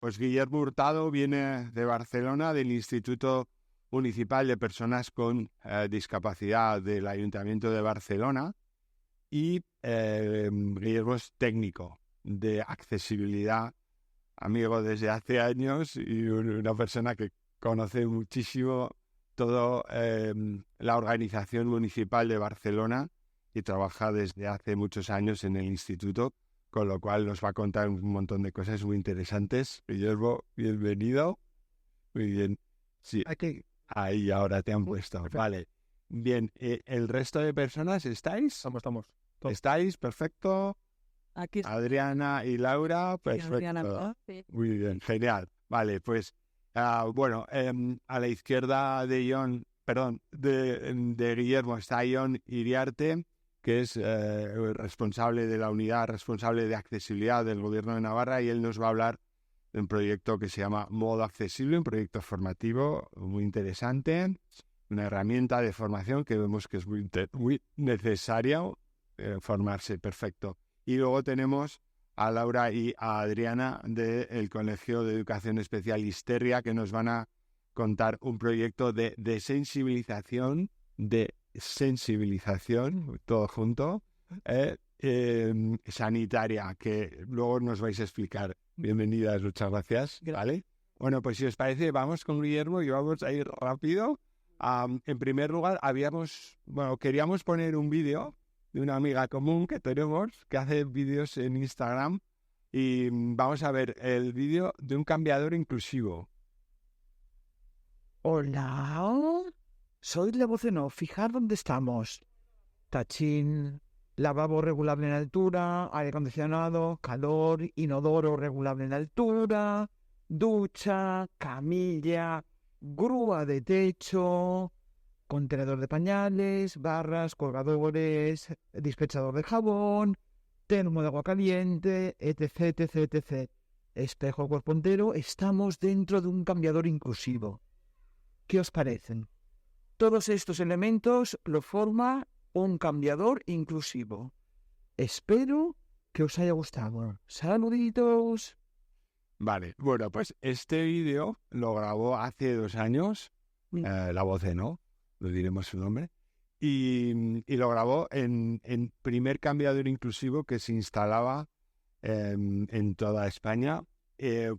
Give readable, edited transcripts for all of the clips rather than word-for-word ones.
Pues Guillermo Hurtado viene de Barcelona, del Instituto Municipal de Personas con Discapacidad del Ayuntamiento de Barcelona, y Guillermo es técnico de accesibilidad, amigo desde hace años y una persona que conoce muchísimo toda la organización municipal de Barcelona y trabaja desde hace muchos años en el instituto, con lo cual nos va a contar un montón de cosas muy interesantes. Guillermo, bienvenido. Muy bien. Sí, Aquí. ahí ahora te han puesto. Perfecto. Vale. Bien, ¿el resto de personas estáis? Estamos. Todos. ¿Estáis? Perfecto. Aquí Adriana y Laura, sí, perfecto. Adriana, ¿verdad? Sí. Muy bien, genial. Vale, pues, bueno, a la izquierda de John, perdón, de Guillermo está John Iriarte, que es responsable de la unidad responsable de accesibilidad del Gobierno de Navarra, y él nos va a hablar de un proyecto que se llama Modo Accesible, un proyecto formativo muy interesante, una herramienta de formación que vemos que es muy necesaria formarse, perfecto. Y luego tenemos a Laura y a Adriana del Colegio de Educación Especial Histeria, que nos van a contar un proyecto de sensibilización, todo junto, sanitaria, que luego nos vais a explicar. Bienvenidas, muchas gracias. ¿Vale? Bueno, pues si os parece, vamos con Guillermo y vamos a ir rápido. En primer lugar, queríamos poner un vídeo de una amiga común que tenemos, que hace vídeos en Instagram, y vamos a ver el vídeo de un cambiador inclusivo. Hola, soy la voz en off. Fijar dónde estamos. Tachín, lavabo regulable en altura, aire acondicionado, calor, inodoro regulable en altura, ducha, camilla, grúa de techo, contenedor de pañales, barras, colgadores, dispensador de jabón, termo de agua caliente, etc. Espejo cuerpo entero. Estamos dentro de un cambiador inclusivo. ¿Qué os parecen? Todos estos elementos lo forma un cambiador inclusivo. Espero que os haya gustado. ¡Saluditos! Vale, bueno, pues este vídeo lo grabó hace 2 años, la voz no, lo diremos su nombre, y lo grabó en primer cambiador inclusivo que se instalaba en toda España.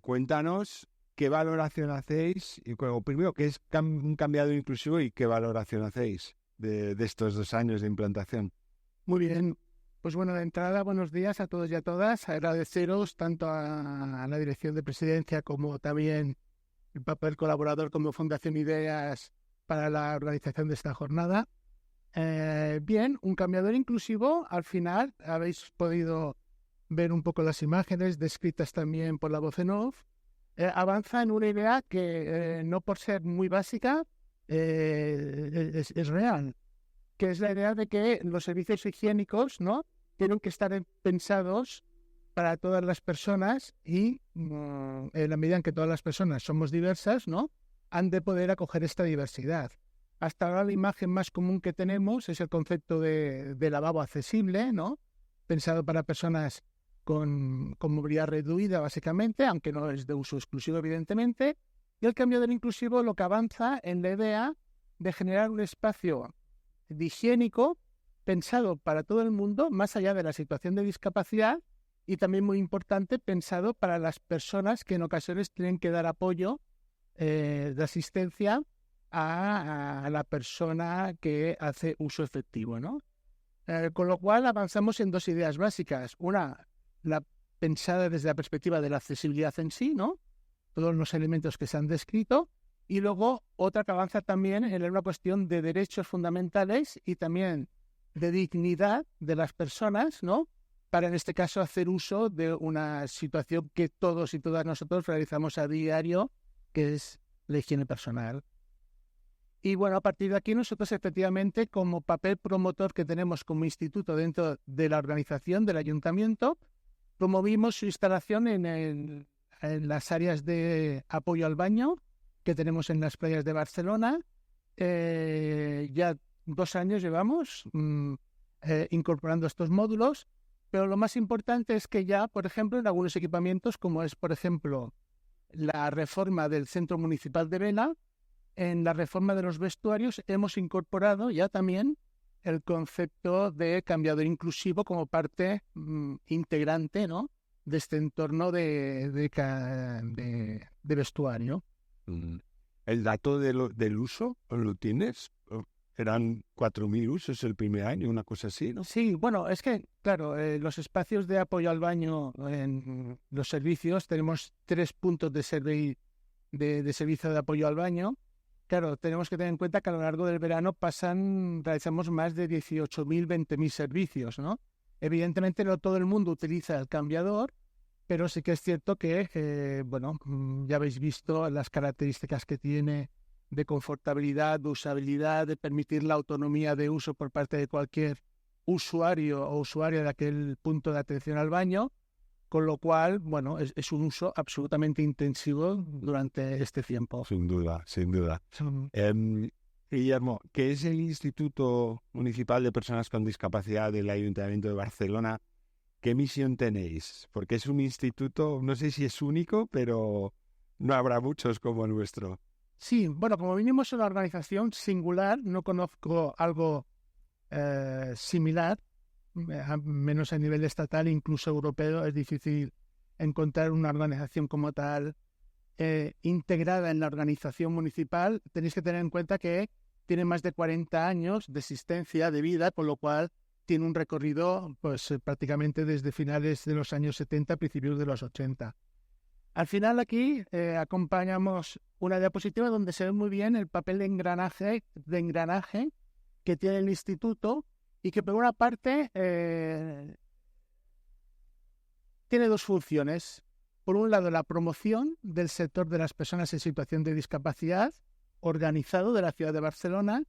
Cuéntanos qué valoración hacéis, y primero, qué es un cambiador inclusivo y qué valoración hacéis de estos 2 años de implantación. Muy bien. Pues bueno, de entrada, buenos días a todos y a todas. Agradeceros tanto a la Dirección de Presidencia como también el papel colaborador como Fundación Ideas para la organización de esta jornada. Bien, un cambiador inclusivo, al final habéis podido ver un poco las imágenes descritas también por la voz en off. Avanza en una idea que no por ser muy básica es real, que es la idea de que los servicios higiénicos, ¿no?, tienen que estar pensados para todas las personas y en la medida en que todas las personas somos diversas, ¿no?, han de poder acoger esta diversidad. Hasta ahora la imagen más común que tenemos es el concepto de lavabo accesible, ¿no?, pensado para personas con movilidad reducida básicamente, aunque no es de uso exclusivo evidentemente, y el cambiador inclusivo lo que avanza en la idea de generar un espacio higiénico pensado para todo el mundo, más allá de la situación de discapacidad, y también muy importante, pensado para las personas que en ocasiones tienen que dar apoyo de asistencia a la persona que hace uso efectivo, ¿no? Con lo cual avanzamos en 2 ideas básicas. Una, la pensada desde la perspectiva de la accesibilidad en sí, ¿no?, todos los elementos que se han descrito, y luego otra que avanza también en una cuestión de derechos fundamentales y también de dignidad de las personas, ¿no?, para en este caso hacer uso de una situación que todos y todas nosotros realizamos a diario, que es la higiene personal. Y bueno, a partir de aquí nosotros efectivamente, como papel promotor que tenemos como instituto dentro de la organización del ayuntamiento, promovimos su instalación en las áreas de apoyo al baño que tenemos en las playas de Barcelona. Ya 2 años llevamos incorporando estos módulos, pero lo más importante es que ya, por ejemplo, en algunos equipamientos, como es, por ejemplo, la reforma del Centro Municipal de Vela, en la reforma de los vestuarios hemos incorporado ya también el concepto de cambiador inclusivo como parte integrante, ¿no?, de este entorno de vestuario. ¿El dato del uso lo tienes? Eran 4.000 usos el primer año, una cosa así, ¿no? Sí, bueno, es que, claro, los espacios de apoyo al baño en los servicios, tenemos 3 puntos de servicio de apoyo al baño. Claro, tenemos que tener en cuenta que a lo largo del verano realizamos más de 18.000, 20.000 servicios, ¿no? Evidentemente no todo el mundo utiliza el cambiador, pero sí que es cierto que, bueno, ya habéis visto las características que tiene de confortabilidad, de usabilidad, de permitir la autonomía de uso por parte de cualquier usuario o usuaria de aquel punto de atención al baño, con lo cual, bueno, es un uso absolutamente intensivo durante este tiempo. Sin duda, sin duda. Guillermo, ¿qué es el Instituto Municipal de Personas con Discapacidad del Ayuntamiento de Barcelona? ¿Qué misión tenéis? Porque es un instituto, no sé si es único, pero no habrá muchos como el nuestro. Sí, bueno, como vinimos a una organización singular, no conozco algo similar, menos a nivel estatal, incluso europeo. Es difícil encontrar una organización como tal integrada en la organización municipal. Tenéis que tener en cuenta que tiene más de 40 años de existencia, de vida, con lo cual tiene un recorrido pues prácticamente desde finales de los años 70, principios de los 80. Al final aquí acompañamos una diapositiva donde se ve muy bien el papel de engranaje que tiene el instituto y que por una parte tiene 2 funciones. Por un lado, la promoción del sector de las personas en situación de discapacidad organizado de la ciudad de Barcelona.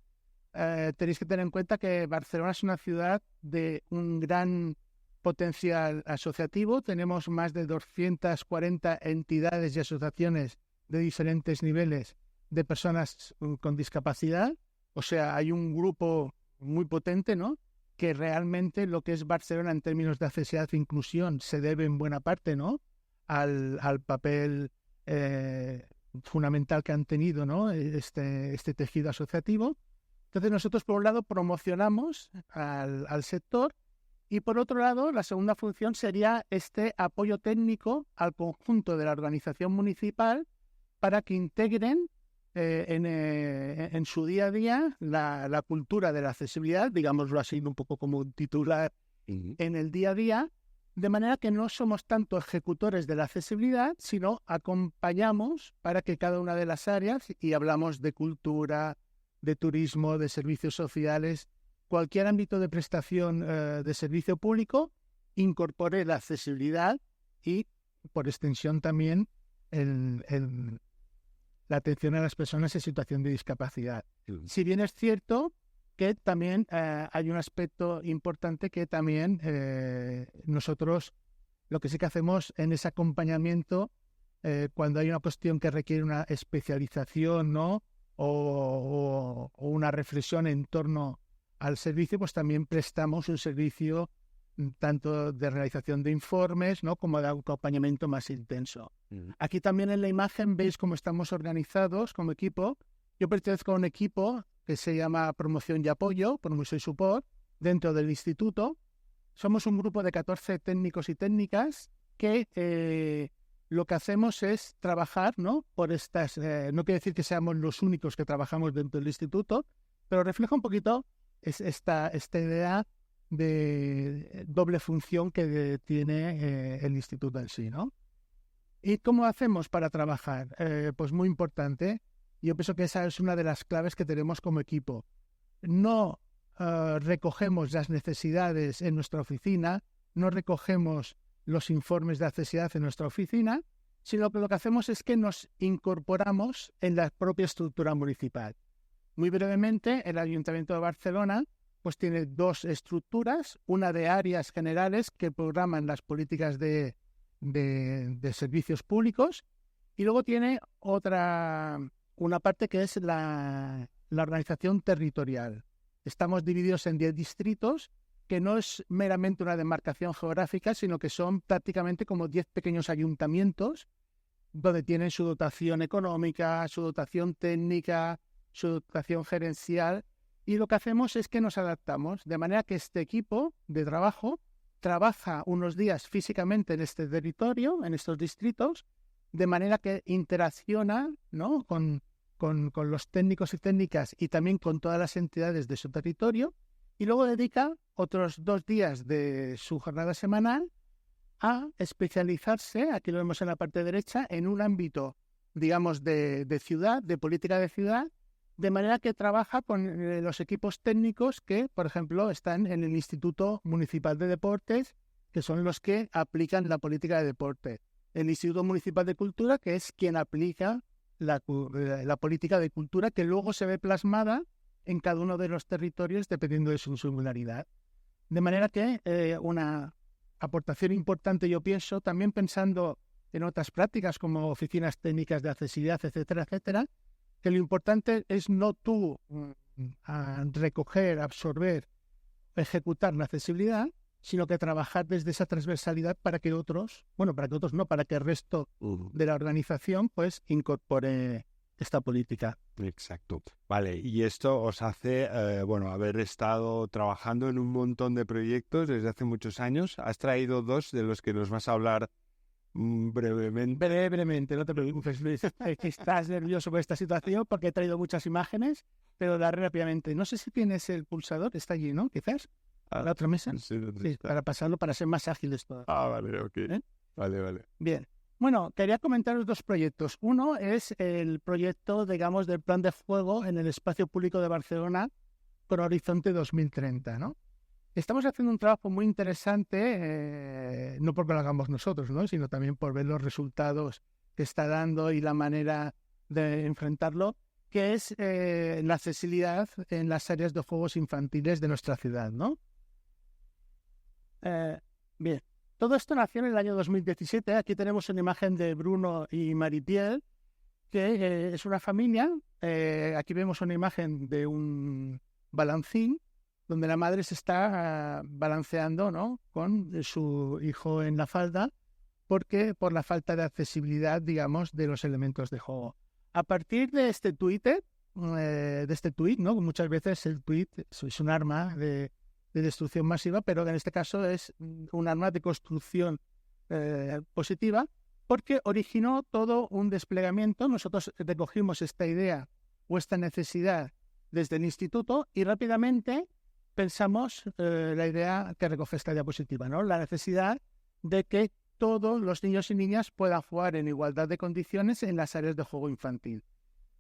Tenéis que tener en cuenta que Barcelona es una ciudad de un gran potencial asociativo. Tenemos más de 240 entidades y asociaciones de diferentes niveles de personas con discapacidad. O sea, hay un grupo muy potente, ¿no?, que realmente lo que es Barcelona en términos de accesibilidad e inclusión se debe en buena parte, ¿no?, al papel fundamental que han tenido, ¿no?, este tejido asociativo. Entonces nosotros, por un lado, promocionamos al sector y, por otro lado, la segunda función sería este apoyo técnico al conjunto de la organización municipal para que integren en su día a día la cultura de la accesibilidad, digámoslo así, un poco como un titular en el día a día, de manera que no somos tanto ejecutores de la accesibilidad, sino acompañamos para que cada una de las áreas, y hablamos de cultura, de turismo, de servicios sociales, cualquier ámbito de prestación de servicio público, incorpore la accesibilidad y, por extensión también, la atención a las personas en situación de discapacidad. Si bien es cierto que también hay un aspecto importante que también nosotros lo que sí que hacemos en ese acompañamiento, cuando hay una cuestión que requiere una especialización, ¿no?, o una reflexión en torno al servicio, pues también prestamos un servicio tanto de realización de informes, ¿no?, como de acompañamiento más intenso. Aquí también en la imagen veis cómo estamos organizados como equipo. Yo pertenezco a un equipo que se llama Promoción y Apoyo, Promotion y Support, dentro del instituto. Somos un grupo de 14 técnicos y técnicas que lo que hacemos es trabajar, ¿no?, por estas... no quiere decir que seamos los únicos que trabajamos dentro del instituto, pero refleja un poquito esta idea de doble función que tiene el instituto en sí, ¿no? ¿Y cómo hacemos para trabajar? Pues muy importante. Yo pienso que esa es una de las claves que tenemos como equipo. No recogemos las necesidades en nuestra oficina, no recogemos los informes de accesibilidad en nuestra oficina, sino que lo que hacemos es que nos incorporamos en la propia estructura municipal. Muy brevemente, el Ayuntamiento de Barcelona pues tiene 2 estructuras, una de áreas generales que programan las políticas de servicios públicos, y luego tiene una parte que es la organización territorial. Estamos divididos en 10 distritos, que no es meramente una demarcación geográfica, sino que son prácticamente como 10 pequeños ayuntamientos donde tienen su dotación económica, su dotación técnica, su dotación gerencial, y lo que hacemos es que nos adaptamos, de manera que este equipo de trabajo trabaja unos días físicamente en este territorio, en estos distritos, de manera que interacciona, ¿no?, con los técnicos y técnicas y también con todas las entidades de su territorio, y luego dedica otros 2 días de su jornada semanal a especializarse, aquí lo vemos en la parte derecha, en un ámbito, digamos, de ciudad, de política de ciudad, de manera que trabaja con los equipos técnicos que, por ejemplo, están en el Instituto Municipal de Deportes, que son los que aplican la política de deporte. El Instituto Municipal de Cultura, que es quien aplica la política de cultura, que luego se ve plasmada en cada uno de los territorios dependiendo de su singularidad. De manera que una aportación importante, yo pienso, también pensando en otras prácticas como oficinas técnicas de accesibilidad, etcétera, etcétera, que lo importante es no tú recoger, absorber, ejecutar la accesibilidad, sino que trabajar desde esa transversalidad para que otros, para que el resto de la organización pues incorpore esta política. Exacto. Vale, y esto os hace, haber estado trabajando en un montón de proyectos desde hace muchos años. Has traído 2 de los que nos vas a hablar brevemente. Brevemente, no te preocupes, Luis. Es que estás nervioso por esta situación porque he traído muchas imágenes, pero daré rápidamente. No sé si tienes el pulsador, está allí, ¿no? Quizás. ¿A la otra mesa? Sí, para pasarlo, para ser más ágiles todos. Vale, ok. Vale. Bien. Bueno, quería comentaros 2 proyectos. Uno es el proyecto, digamos, del plan de juego en el espacio público de Barcelona con Horizonte 2030, ¿no? Estamos haciendo un trabajo muy interesante, no porque lo hagamos nosotros, ¿no?, sino también por ver los resultados que está dando y la manera de enfrentarlo, que es la accesibilidad en las áreas de juegos infantiles de nuestra ciudad, ¿no? Bien, todo esto nació en el año 2017. Aquí tenemos una imagen de Bruno y Maritiel, que es una familia. Aquí vemos una imagen de un balancín, donde la madre se está balanceando, ¿no?, con su hijo en la falda, por la falta de accesibilidad, digamos, de los elementos de juego. A partir de este tuit, ¿no?, muchas veces el tuit es un arma de destrucción masiva, pero en este caso es un arma de construcción positiva, porque originó todo un desplegamiento. Nosotros recogimos esta idea o esta necesidad desde el instituto y rápidamente pensamos la idea que recoge esta diapositiva, ¿no?, la necesidad de que todos los niños y niñas puedan jugar en igualdad de condiciones en las áreas de juego infantil.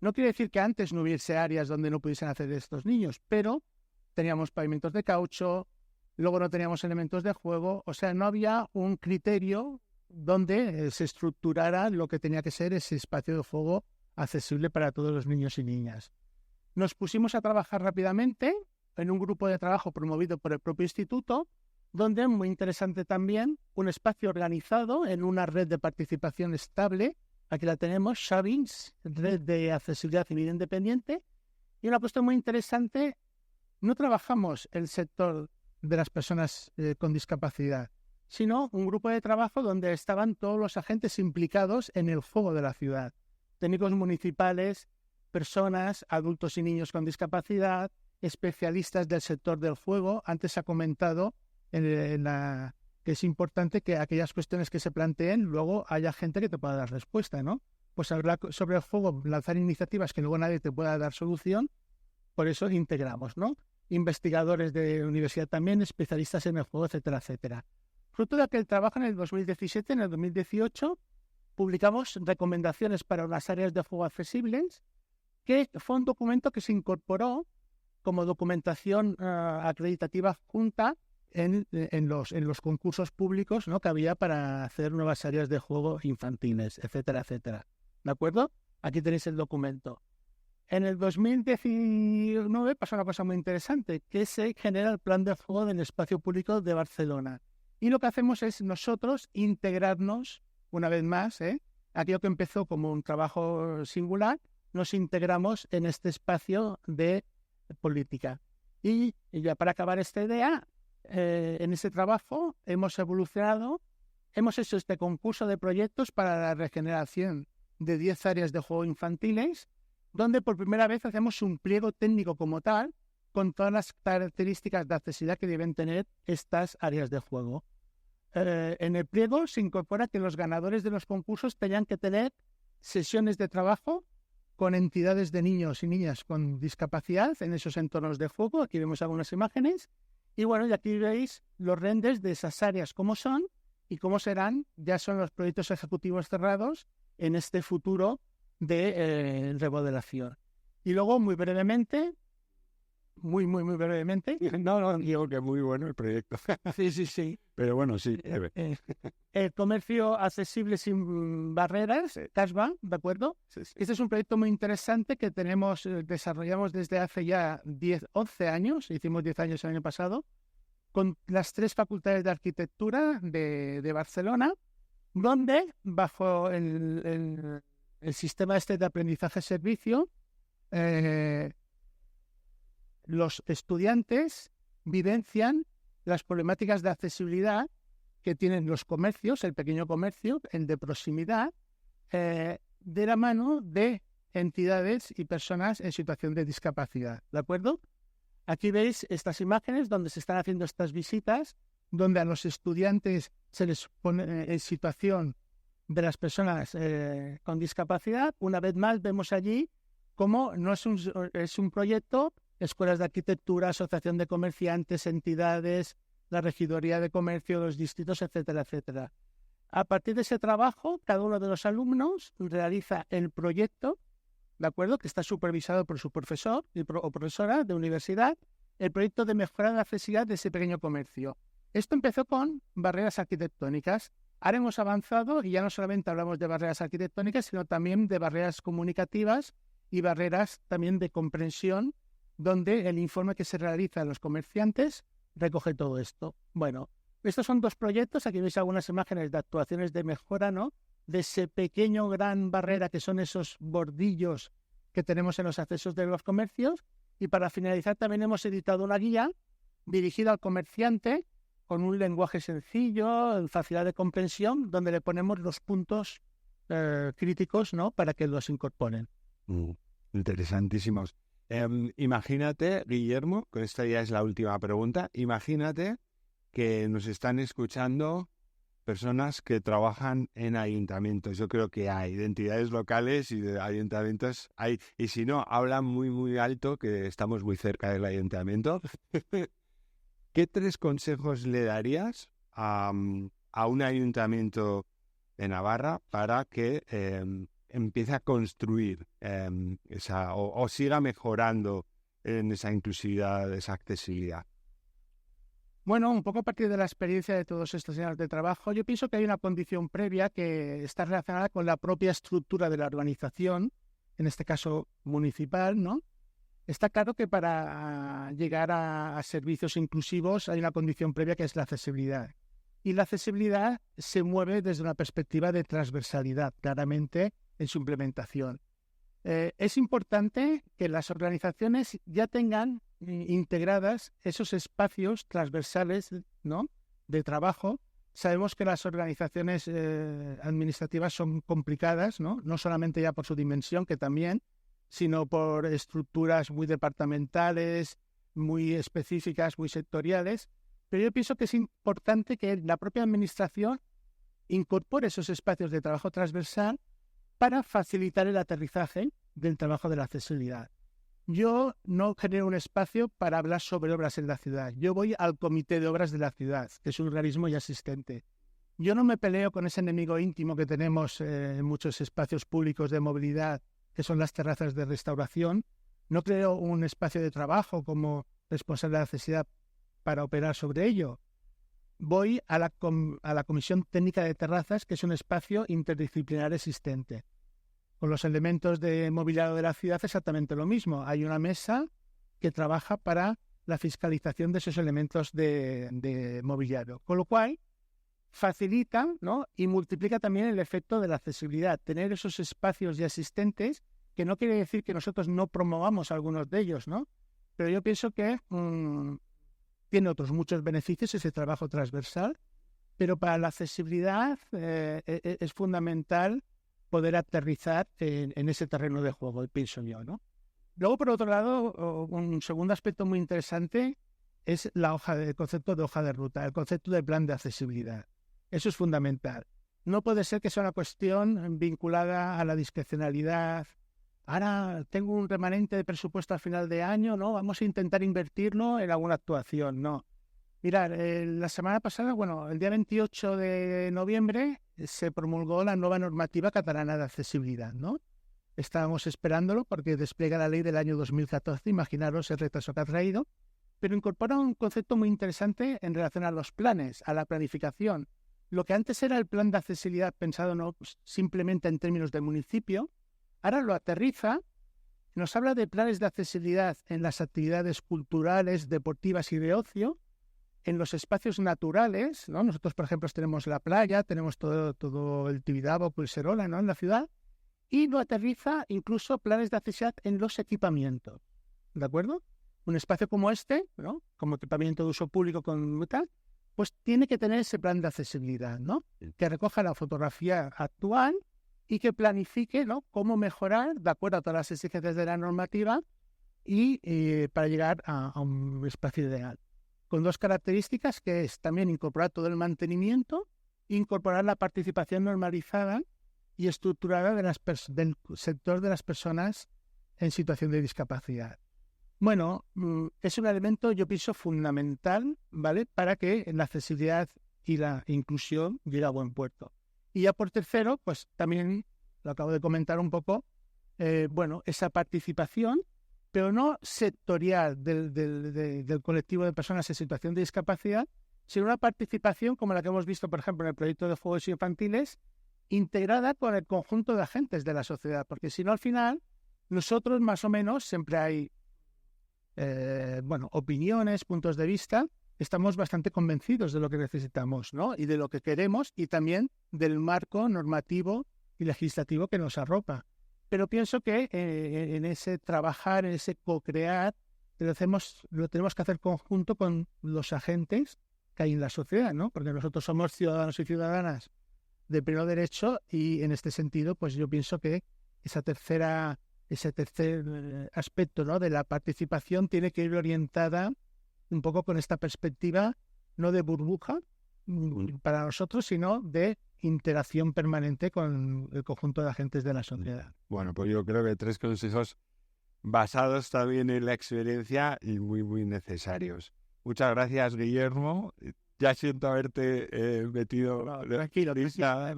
No quiere decir que antes no hubiese áreas donde no pudiesen acceder estos niños, pero teníamos pavimentos de caucho, luego no teníamos elementos de juego, o sea, no había un criterio donde se estructurara lo que tenía que ser ese espacio de juego accesible para todos los niños y niñas. Nos pusimos a trabajar rápidamente en un grupo de trabajo promovido por el propio instituto, donde, muy interesante también, un espacio organizado en una red de participación estable. Aquí la tenemos, Shavins, red de accesibilidad civil independiente. Y una cuestión muy interesante, no trabajamos el sector de las personas con discapacidad, sino un grupo de trabajo donde estaban todos los agentes implicados en el juego de la ciudad. Técnicos municipales, personas, adultos y niños con discapacidad, especialistas del sector del juego. Antes se ha comentado que es importante que aquellas cuestiones que se planteen luego haya gente que te pueda dar respuesta, ¿no? Pues hablar sobre el juego, lanzar iniciativas que luego nadie te pueda dar solución, por eso integramos, ¿no? Investigadores de universidad también, especialistas en el juego, etcétera, etcétera. Fruto de aquel trabajo en el 2017, en el 2018, publicamos recomendaciones para las áreas de juego accesibles, que fue un documento que se incorporó como documentación acreditativa junta en los concursos públicos, ¿no?, que había para hacer nuevas áreas de juego infantiles, etcétera, etcétera. ¿De acuerdo? Aquí tenéis el documento. En el 2019 pasó una cosa muy interesante, que se genera el plan de juego del espacio público de Barcelona. Y lo que hacemos es nosotros integrarnos, una vez más, aquello que empezó como un trabajo singular, nos integramos en este espacio de política. Y ya para acabar esta idea, en ese trabajo hemos evolucionado hemos hecho este concurso de proyectos para la regeneración de 10 áreas de juego infantiles, donde por primera vez hacemos un pliego técnico como tal, con todas las características de accesibilidad que deben tener estas áreas de juego. En el pliego se incorpora que los ganadores de los concursos tenían que tener sesiones de trabajo con entidades de niños y niñas con discapacidad en esos entornos de juego. Aquí vemos algunas imágenes. Y bueno, y aquí veis los renders de esas áreas, cómo son y cómo serán. Ya son los proyectos ejecutivos cerrados en este futuro de remodelación. Y luego, muy brevemente, muy brevemente. No, digo que muy bueno el proyecto. Sí. Pero bueno, sí. El comercio accesible sin barreras, CASBA, ¿de acuerdo? Sí. Este es un proyecto muy interesante que desarrollamos desde hace ya 11 años, hicimos 10 años el año pasado, con las 3 facultades de arquitectura de Barcelona, donde bajo el sistema de aprendizaje-servicio, los estudiantes vivencian las problemáticas de accesibilidad que tienen los comercios, el pequeño comercio, el de proximidad, de la mano de entidades y personas en situación de discapacidad. ¿De acuerdo? Aquí veis estas imágenes donde se están haciendo estas visitas, donde a los estudiantes se les pone en situación de las personas con discapacidad. Una vez más vemos allí cómo no es un proyecto, escuelas de arquitectura, asociación de comerciantes, entidades, la regiduría de comercio, los distritos, etcétera, etcétera. A partir de ese trabajo, cada uno de los alumnos realiza el proyecto, ¿de acuerdo?, que está supervisado por su profesor o profesora de universidad, el proyecto de mejorar la accesibilidad de ese pequeño comercio. Esto empezó con barreras arquitectónicas. Ahora hemos avanzado y ya no solamente hablamos de barreras arquitectónicas, sino también de barreras comunicativas y barreras también de comprensión, donde el informe que se realiza a los comerciantes recoge todo esto. Bueno, estos son 2 proyectos. Aquí veis algunas imágenes de actuaciones de mejora, ¿no?, de ese pequeño gran barrera que son esos bordillos que tenemos en los accesos de los comercios. Y para finalizar también hemos editado una guía dirigida al comerciante con un lenguaje sencillo, facilidad de comprensión, donde le ponemos los puntos críticos, ¿no?, para que los incorporen. Interesantísimos. Imagínate, Guillermo, con esta ya es la última pregunta, imagínate que nos están escuchando personas que trabajan en ayuntamientos. Yo creo que hay de entidades locales y de ayuntamientos hay, y si no, hablan muy alto, que estamos muy cerca del ayuntamiento. ¿Qué 3 consejos le darías a un ayuntamiento de Navarra para que empiece a construir o siga mejorando en esa inclusividad, esa accesibilidad? Bueno, un poco a partir de la experiencia de todos estos años de trabajo, yo pienso que hay una condición previa que está relacionada con la propia estructura de la organización, en este caso municipal, ¿no? Está claro que para llegar a servicios inclusivos hay una condición previa que es la accesibilidad. Y la accesibilidad se mueve desde una perspectiva de transversalidad, claramente, en su implementación. Es importante que las organizaciones ya tengan integradas esos espacios transversales, ¿no?, de trabajo. Sabemos que las organizaciones administrativas son complicadas, ¿no?, no solamente ya por su dimensión, que también, sino por estructuras muy departamentales, muy específicas, muy sectoriales. Pero yo pienso que es importante que la propia administración incorpore esos espacios de trabajo transversal para facilitar el aterrizaje del trabajo de la accesibilidad. Yo no genero un espacio para hablar sobre obras en la ciudad. Yo voy al Comité de Obras de la Ciudad, que es un organismo ya existente. Yo no me peleo con ese enemigo íntimo que tenemos en muchos espacios públicos de movilidad, que son las terrazas de restauración. No creo un espacio de trabajo como responsable de accesibilidad para operar sobre ello. Voy a la Comisión Técnica de Terrazas, que es un espacio interdisciplinar existente. Con los elementos de mobiliario de la ciudad exactamente lo mismo. Hay una mesa que trabaja para la fiscalización de esos elementos de mobiliario. Con lo cual, facilita, ¿no?, y multiplica también el efecto de la accesibilidad. Tener esos espacios ya existentes, que no quiere decir que nosotros no promovamos algunos de ellos, ¿no? Pero yo pienso que tiene otros muchos beneficios ese trabajo transversal. pero para la accesibilidad es fundamental poder aterrizar en ese terreno de juego, pienso yo, ¿no? Luego, por otro lado, un segundo aspecto muy interesante es el concepto de hoja de ruta, el concepto de plan de accesibilidad. Eso es fundamental. No puede ser que sea una cuestión vinculada a la discrecionalidad. Ahora tengo un remanente de presupuesto al final de año, ¿no? Vamos a intentar invertirlo en alguna actuación, no. Mirad, la semana pasada, el día 28 de noviembre se promulgó la nueva normativa catalana de accesibilidad, ¿no? Estábamos esperándolo porque despliega la ley del año 2014, imaginaros el retraso que ha traído, pero incorpora un concepto muy interesante en relación a los planes, a la planificación. Lo que antes era el plan de accesibilidad pensado no simplemente en términos de municipio, ahora lo aterriza, nos habla de planes de accesibilidad en las actividades culturales, deportivas y de ocio, en los espacios naturales, ¿no? Nosotros, por ejemplo, tenemos la playa, tenemos todo el Tibidabo, Pulserola, ¿no? En la ciudad, y lo aterriza incluso planes de accesibilidad en los equipamientos, ¿de acuerdo? Un espacio como este, ¿no? Como equipamiento de uso público con tal, pues tiene que tener ese plan de accesibilidad, ¿no? Que recoja la fotografía actual y que planifique, ¿no? Cómo mejorar de acuerdo a todas las exigencias de la normativa y para llegar a un espacio ideal. Con dos características, que es también incorporar todo el mantenimiento, incorporar la participación normalizada y estructurada del sector de las personas en situación de discapacidad. Bueno, es un elemento, yo pienso, fundamental, ¿vale?, para que la accesibilidad y la inclusión llegue a buen puerto. Y ya por tercero, pues también lo acabo de comentar un poco, esa participación, pero no sectorial del colectivo de personas en situación de discapacidad, sino una participación como la que hemos visto, por ejemplo, en el proyecto de juegos infantiles, integrada con el conjunto de agentes de la sociedad, porque si no, al final, nosotros más o menos siempre hay opiniones, puntos de vista, estamos bastante convencidos de lo que necesitamos, ¿no? Y de lo que queremos y también del marco normativo y legislativo que nos arropa. Pero pienso que en ese trabajar, en ese co-crear, lo tenemos que hacer conjunto con los agentes que hay en la sociedad, ¿no? Porque nosotros somos ciudadanos y ciudadanas de pleno derecho y en este sentido, pues yo pienso que ese tercer aspecto, ¿no?, de la participación tiene que ir orientada un poco con esta perspectiva no de burbuja para nosotros, sino de interacción permanente con el conjunto de agentes de la sociedad. Bueno, pues yo creo que 3 consejos basados también en la experiencia y muy, muy necesarios. Muchas gracias, Guillermo. Ya siento haberte metido... No, tranquilo,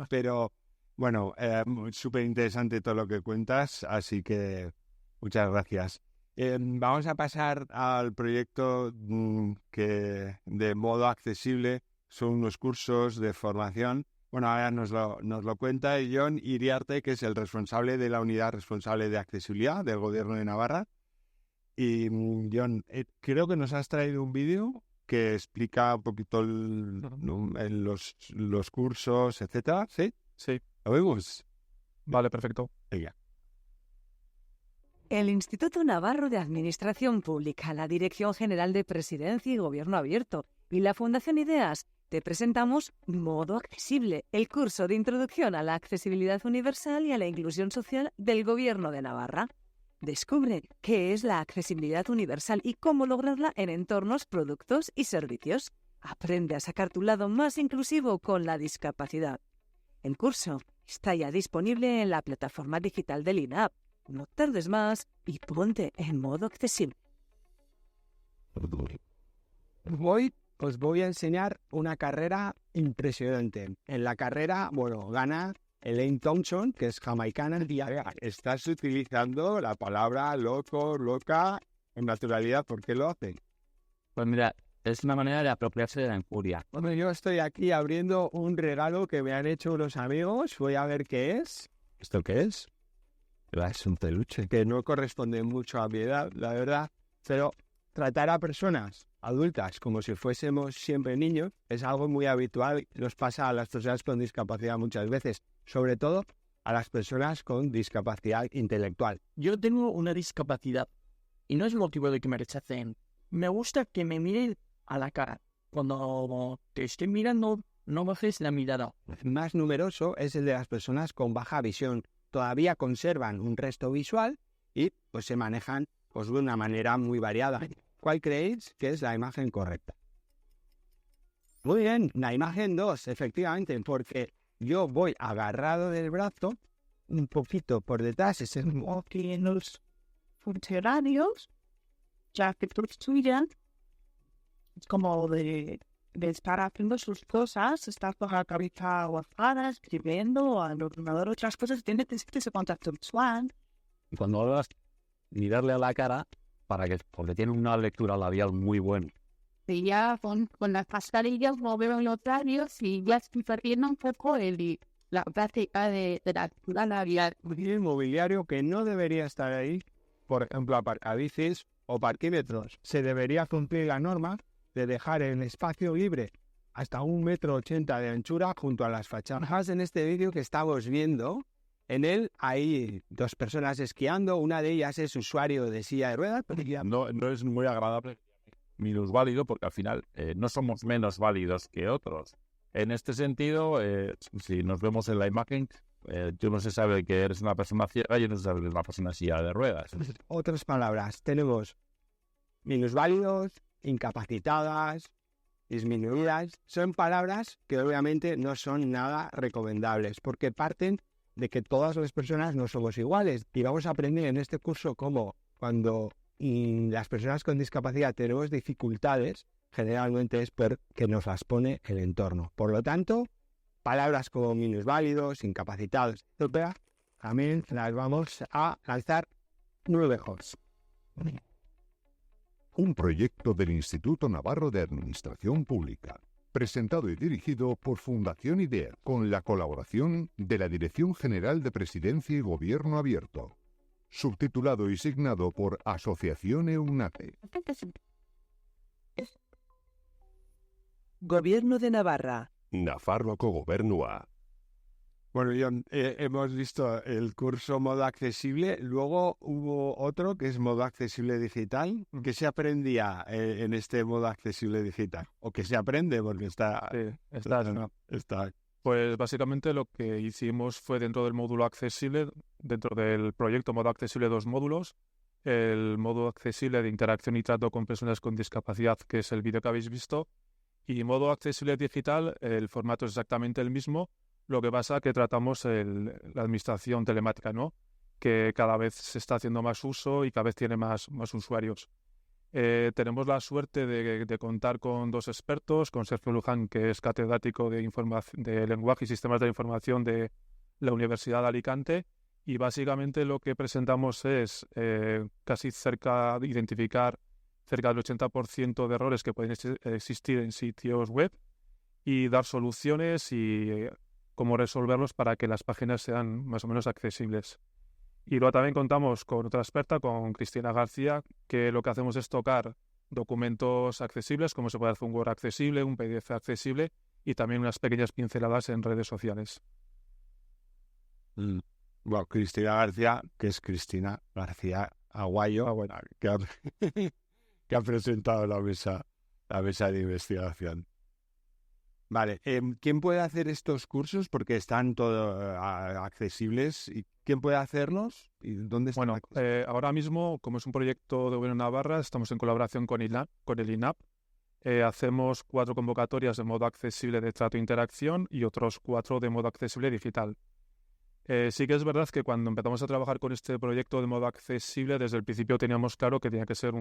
pero bueno, súper interesante todo lo que cuentas, así que muchas gracias. Vamos a pasar al proyecto que de modo accesible son unos cursos de formación. Bueno, ahora nos lo cuenta Jon Iriarte, que es el responsable de la unidad responsable de accesibilidad del Gobierno de Navarra. Y Jon, creo que nos has traído un vídeo que explica un poquito los cursos, etcétera. ¿Sí? Sí. ¿Lo vemos? Vale, perfecto. Venga. El Instituto Navarro de Administración Pública, la Dirección General de Presidencia y Gobierno Abierto y la Fundación Ideas te presentamos Modo Accesible, el curso de introducción a la accesibilidad universal y a la inclusión social del Gobierno de Navarra. Descubre qué es la accesibilidad universal y cómo lograrla en entornos, productos y servicios. Aprende a sacar tu lado más inclusivo con la discapacidad. El curso está ya disponible en la plataforma digital del INAP. No tardes más y ponte en modo accesible. Hoy os voy a enseñar una carrera impresionante. En la carrera, gana Elaine Thompson, que es jamaicana. Estás utilizando la palabra loco, loca, en naturalidad. ¿Por qué lo hacen? Pues mira, es una manera de apropiarse de la injuria. Bueno, yo estoy aquí abriendo un regalo que me han hecho unos amigos. Voy a ver qué es. ¿Esto qué es? Es un peluche. Que no corresponde mucho a mi edad, la verdad. Pero tratar a personas adultas como si fuésemos siempre niños es algo muy habitual. Nos pasa a las personas con discapacidad muchas veces. Sobre todo a las personas con discapacidad intelectual. Yo tengo una discapacidad y no es motivo de que me rechacen. Me gusta que me miren a la cara. Cuando te estoy mirando, no bajes la mirada. Más numeroso es el de las personas con baja visión. Todavía conservan un resto visual y pues se manejan pues, de una manera muy variada. ¿Cuál creéis que es la imagen correcta? Muy bien, la imagen 2, efectivamente, porque yo voy agarrado del brazo un poquito por detrás. Es que los funcionarios, ya que estudian, es como de estar haciendo sus cosas, estar con la cabeza aguazada, escribiendo al ordenador otras cosas, tiene que ese contacto visual. Y cuando hablas, mirarle a la cara porque tiene una lectura labial muy buena. Y ya con las mascarillas movemos los labios y ya estoy perdiendo un poco la práctica de la lectura labial. el mobiliario que no debería estar ahí, por ejemplo, aparcabicis o parquímetros. Se debería cumplir la norma de dejar el espacio libre hasta 1,80 m de anchura junto a las fachadas. En este vídeo que estamos viendo, en él hay dos personas esquiando, una de ellas es usuario de silla de ruedas. No es muy agradable minusválido porque al final no somos menos válidos que otros. En este sentido, si nos vemos en la imagen, tú no se sabe que eres una persona ciega y no se sabe que eres una persona en silla de ruedas. Otras palabras, tenemos minusválidos, incapacitadas, disminuidas. Son palabras que obviamente no son nada recomendables porque parten de que todas las personas no somos iguales. Y vamos a aprender en este curso cómo cuando las personas con discapacidad tenemos dificultades, generalmente es porque nos las pone el entorno. Por lo tanto, palabras como minusválidos, incapacitados, etc., también las vamos a lanzar muy lejos. Un proyecto del Instituto Navarro de Administración Pública, presentado y dirigido por Fundación IDEA, con la colaboración de la Dirección General de Presidencia y Gobierno Abierto. Subtitulado y signado por Asociación EUNATE. Gobierno de Navarra. Nafarroako Gobernua. Bueno, John, hemos visto el curso modo accesible, luego hubo otro que es modo accesible digital. ¿Qué se aprendía en este modo accesible digital? ¿O qué se aprende? Porque está... Pues básicamente lo que hicimos fue dentro del módulo accesible, dentro del proyecto modo accesible 2 módulos, el modo accesible de interacción y trato con personas con discapacidad, que es el vídeo que habéis visto, y modo accesible digital, el formato es exactamente el mismo. Lo que pasa es que tratamos la administración telemática, ¿no? Que cada vez se está haciendo más uso y cada vez tiene más usuarios. Tenemos la suerte de contar con 2 expertos, con Sergio Luján, que es catedrático de lenguaje y sistemas de información de la Universidad de Alicante, y básicamente lo que presentamos es identificar cerca del 80% de errores que pueden existir en sitios web y dar soluciones y cómo resolverlos para que las páginas sean más o menos accesibles. Y luego también contamos con otra experta, con Cristina García, que lo que hacemos es tocar documentos accesibles, como se puede hacer un Word accesible, un PDF accesible y también unas pequeñas pinceladas en redes sociales. Bueno, Cristina García, que es Cristina García Aguayo, que ha presentado la mesa de investigación. Vale, ¿quién puede hacer estos cursos? Porque están todos accesibles. ¿Y quién puede hacerlos? ¿Y dónde están? Bueno, ahora mismo, como es un proyecto de Gobierno de Navarra, estamos en colaboración con el INAP. Hacemos 4 convocatorias de modo accesible de trato e interacción y otros 4 de modo accesible digital. Sí que es verdad que cuando empezamos a trabajar con este proyecto de modo accesible, desde el principio teníamos claro que tenía que ser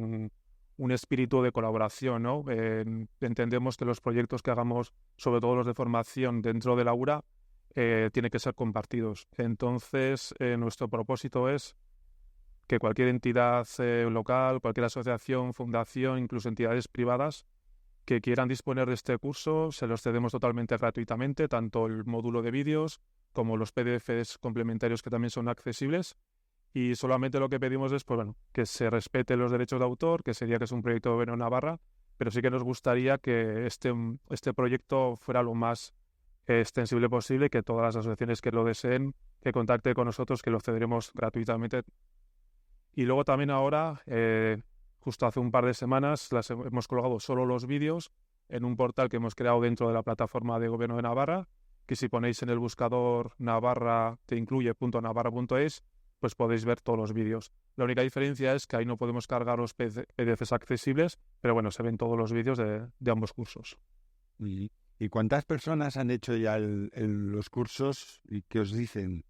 un espíritu de colaboración, ¿no? Entendemos que los proyectos que hagamos, sobre todo los de formación dentro de la URA, tienen que ser compartidos. Entonces, nuestro propósito es que cualquier entidad local, cualquier asociación, fundación, incluso entidades privadas que quieran disponer de este curso, se los cedemos totalmente gratuitamente, tanto el módulo de vídeos como los PDFs complementarios que también son accesibles. Y solamente lo que pedimos es que se respeten los derechos de autor, que sería que es un proyecto de Gobierno de Navarra, pero sí que nos gustaría que este proyecto fuera lo más extensible posible, que todas las asociaciones que lo deseen, que contacten con nosotros, que lo cederemos gratuitamente. Y luego también ahora, justo hace un par de semanas, hemos colgado solo los vídeos en un portal que hemos creado dentro de la plataforma de Gobierno de Navarra, que si ponéis en el buscador Navarra te incluye .navarra.es, pues podéis ver todos los vídeos. La única diferencia es que ahí no podemos cargar los PDFs accesibles, pero bueno, se ven todos los vídeos de ambos cursos. ¿Y cuántas personas han hecho ya los cursos y qué os dicen?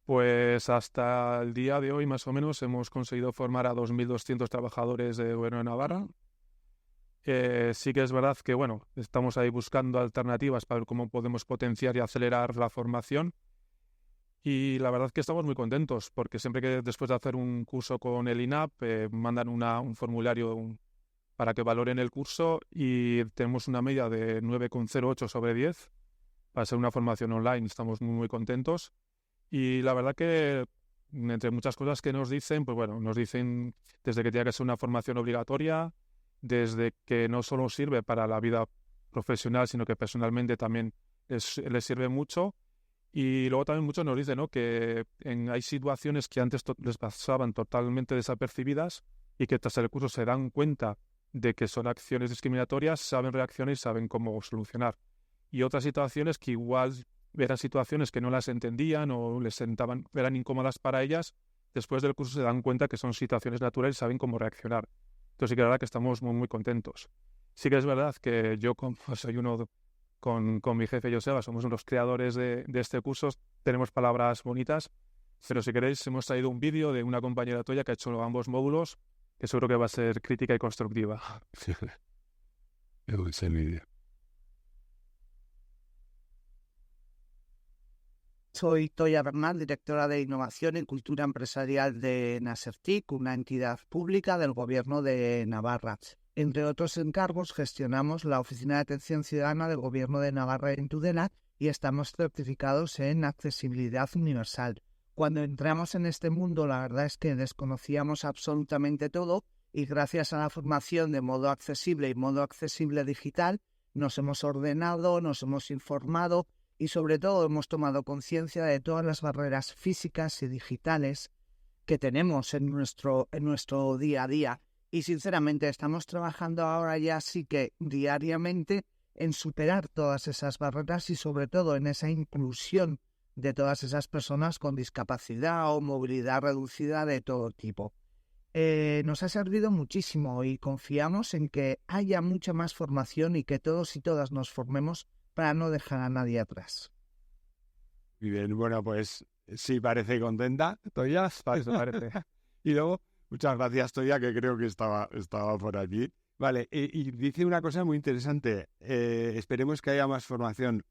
Pues hasta el día de hoy, más o menos, hemos conseguido formar a 2.200 trabajadores de Gobierno de Navarra. Sí que es verdad que, bueno, estamos ahí buscando alternativas para ver cómo podemos potenciar y acelerar la formación. Y la verdad que estamos muy contentos, porque siempre que después de hacer un curso con el INAP, mandan un formulario para que valoren el curso y tenemos una media de 9,08 sobre 10. Para ser una formación online estamos muy, muy contentos. Y la verdad que, entre muchas cosas que nos dicen, pues bueno, nos dicen desde que tiene que ser una formación obligatoria, desde que no solo sirve para la vida profesional, sino que personalmente también les sirve mucho. Y luego también muchos nos dicen, ¿no?, que hay situaciones que antes les pasaban totalmente desapercibidas y que tras el curso se dan cuenta de que son acciones discriminatorias, saben reaccionar y saben cómo solucionar. Y otras situaciones que igual eran situaciones que no las entendían o eran incómodas para ellas, después del curso se dan cuenta que son situaciones naturales y saben cómo reaccionar. Entonces sí que la verdad que estamos muy, muy contentos. Sí que es verdad que yo, como soy uno con mi jefe Joseba, somos los creadores de este curso, tenemos palabras bonitas, pero si queréis hemos traído un vídeo de una compañera tuya que ha hecho ambos módulos, que seguro que va a ser crítica y constructiva. El vídeo. Soy Toya Bernal, directora de Innovación y Cultura Empresarial de Nasertic, una entidad pública del Gobierno de Navarra. Entre otros encargos, gestionamos la Oficina de Atención Ciudadana del Gobierno de Navarra en Tudela y estamos certificados en accesibilidad universal. Cuando entramos en este mundo, la verdad es que desconocíamos absolutamente todo y gracias a la formación de modo accesible y modo accesible digital, nos hemos ordenado, nos hemos informado y sobre todo hemos tomado conciencia de todas las barreras físicas y digitales que tenemos en nuestro día a día. Y sinceramente estamos trabajando ahora ya sí que diariamente en superar todas esas barreras y sobre todo en esa inclusión de todas esas personas con discapacidad o movilidad reducida de todo tipo. Nos ha servido muchísimo y confiamos en que haya mucha más formación y que todos y todas nos formemos para no dejar a nadie atrás. Muy bien, bueno, pues sí, parece contenta, Toya. Parece. Y luego, muchas gracias, Toya, que creo que estaba por aquí. Vale, y dice una cosa muy interesante. Esperemos que haya más formación.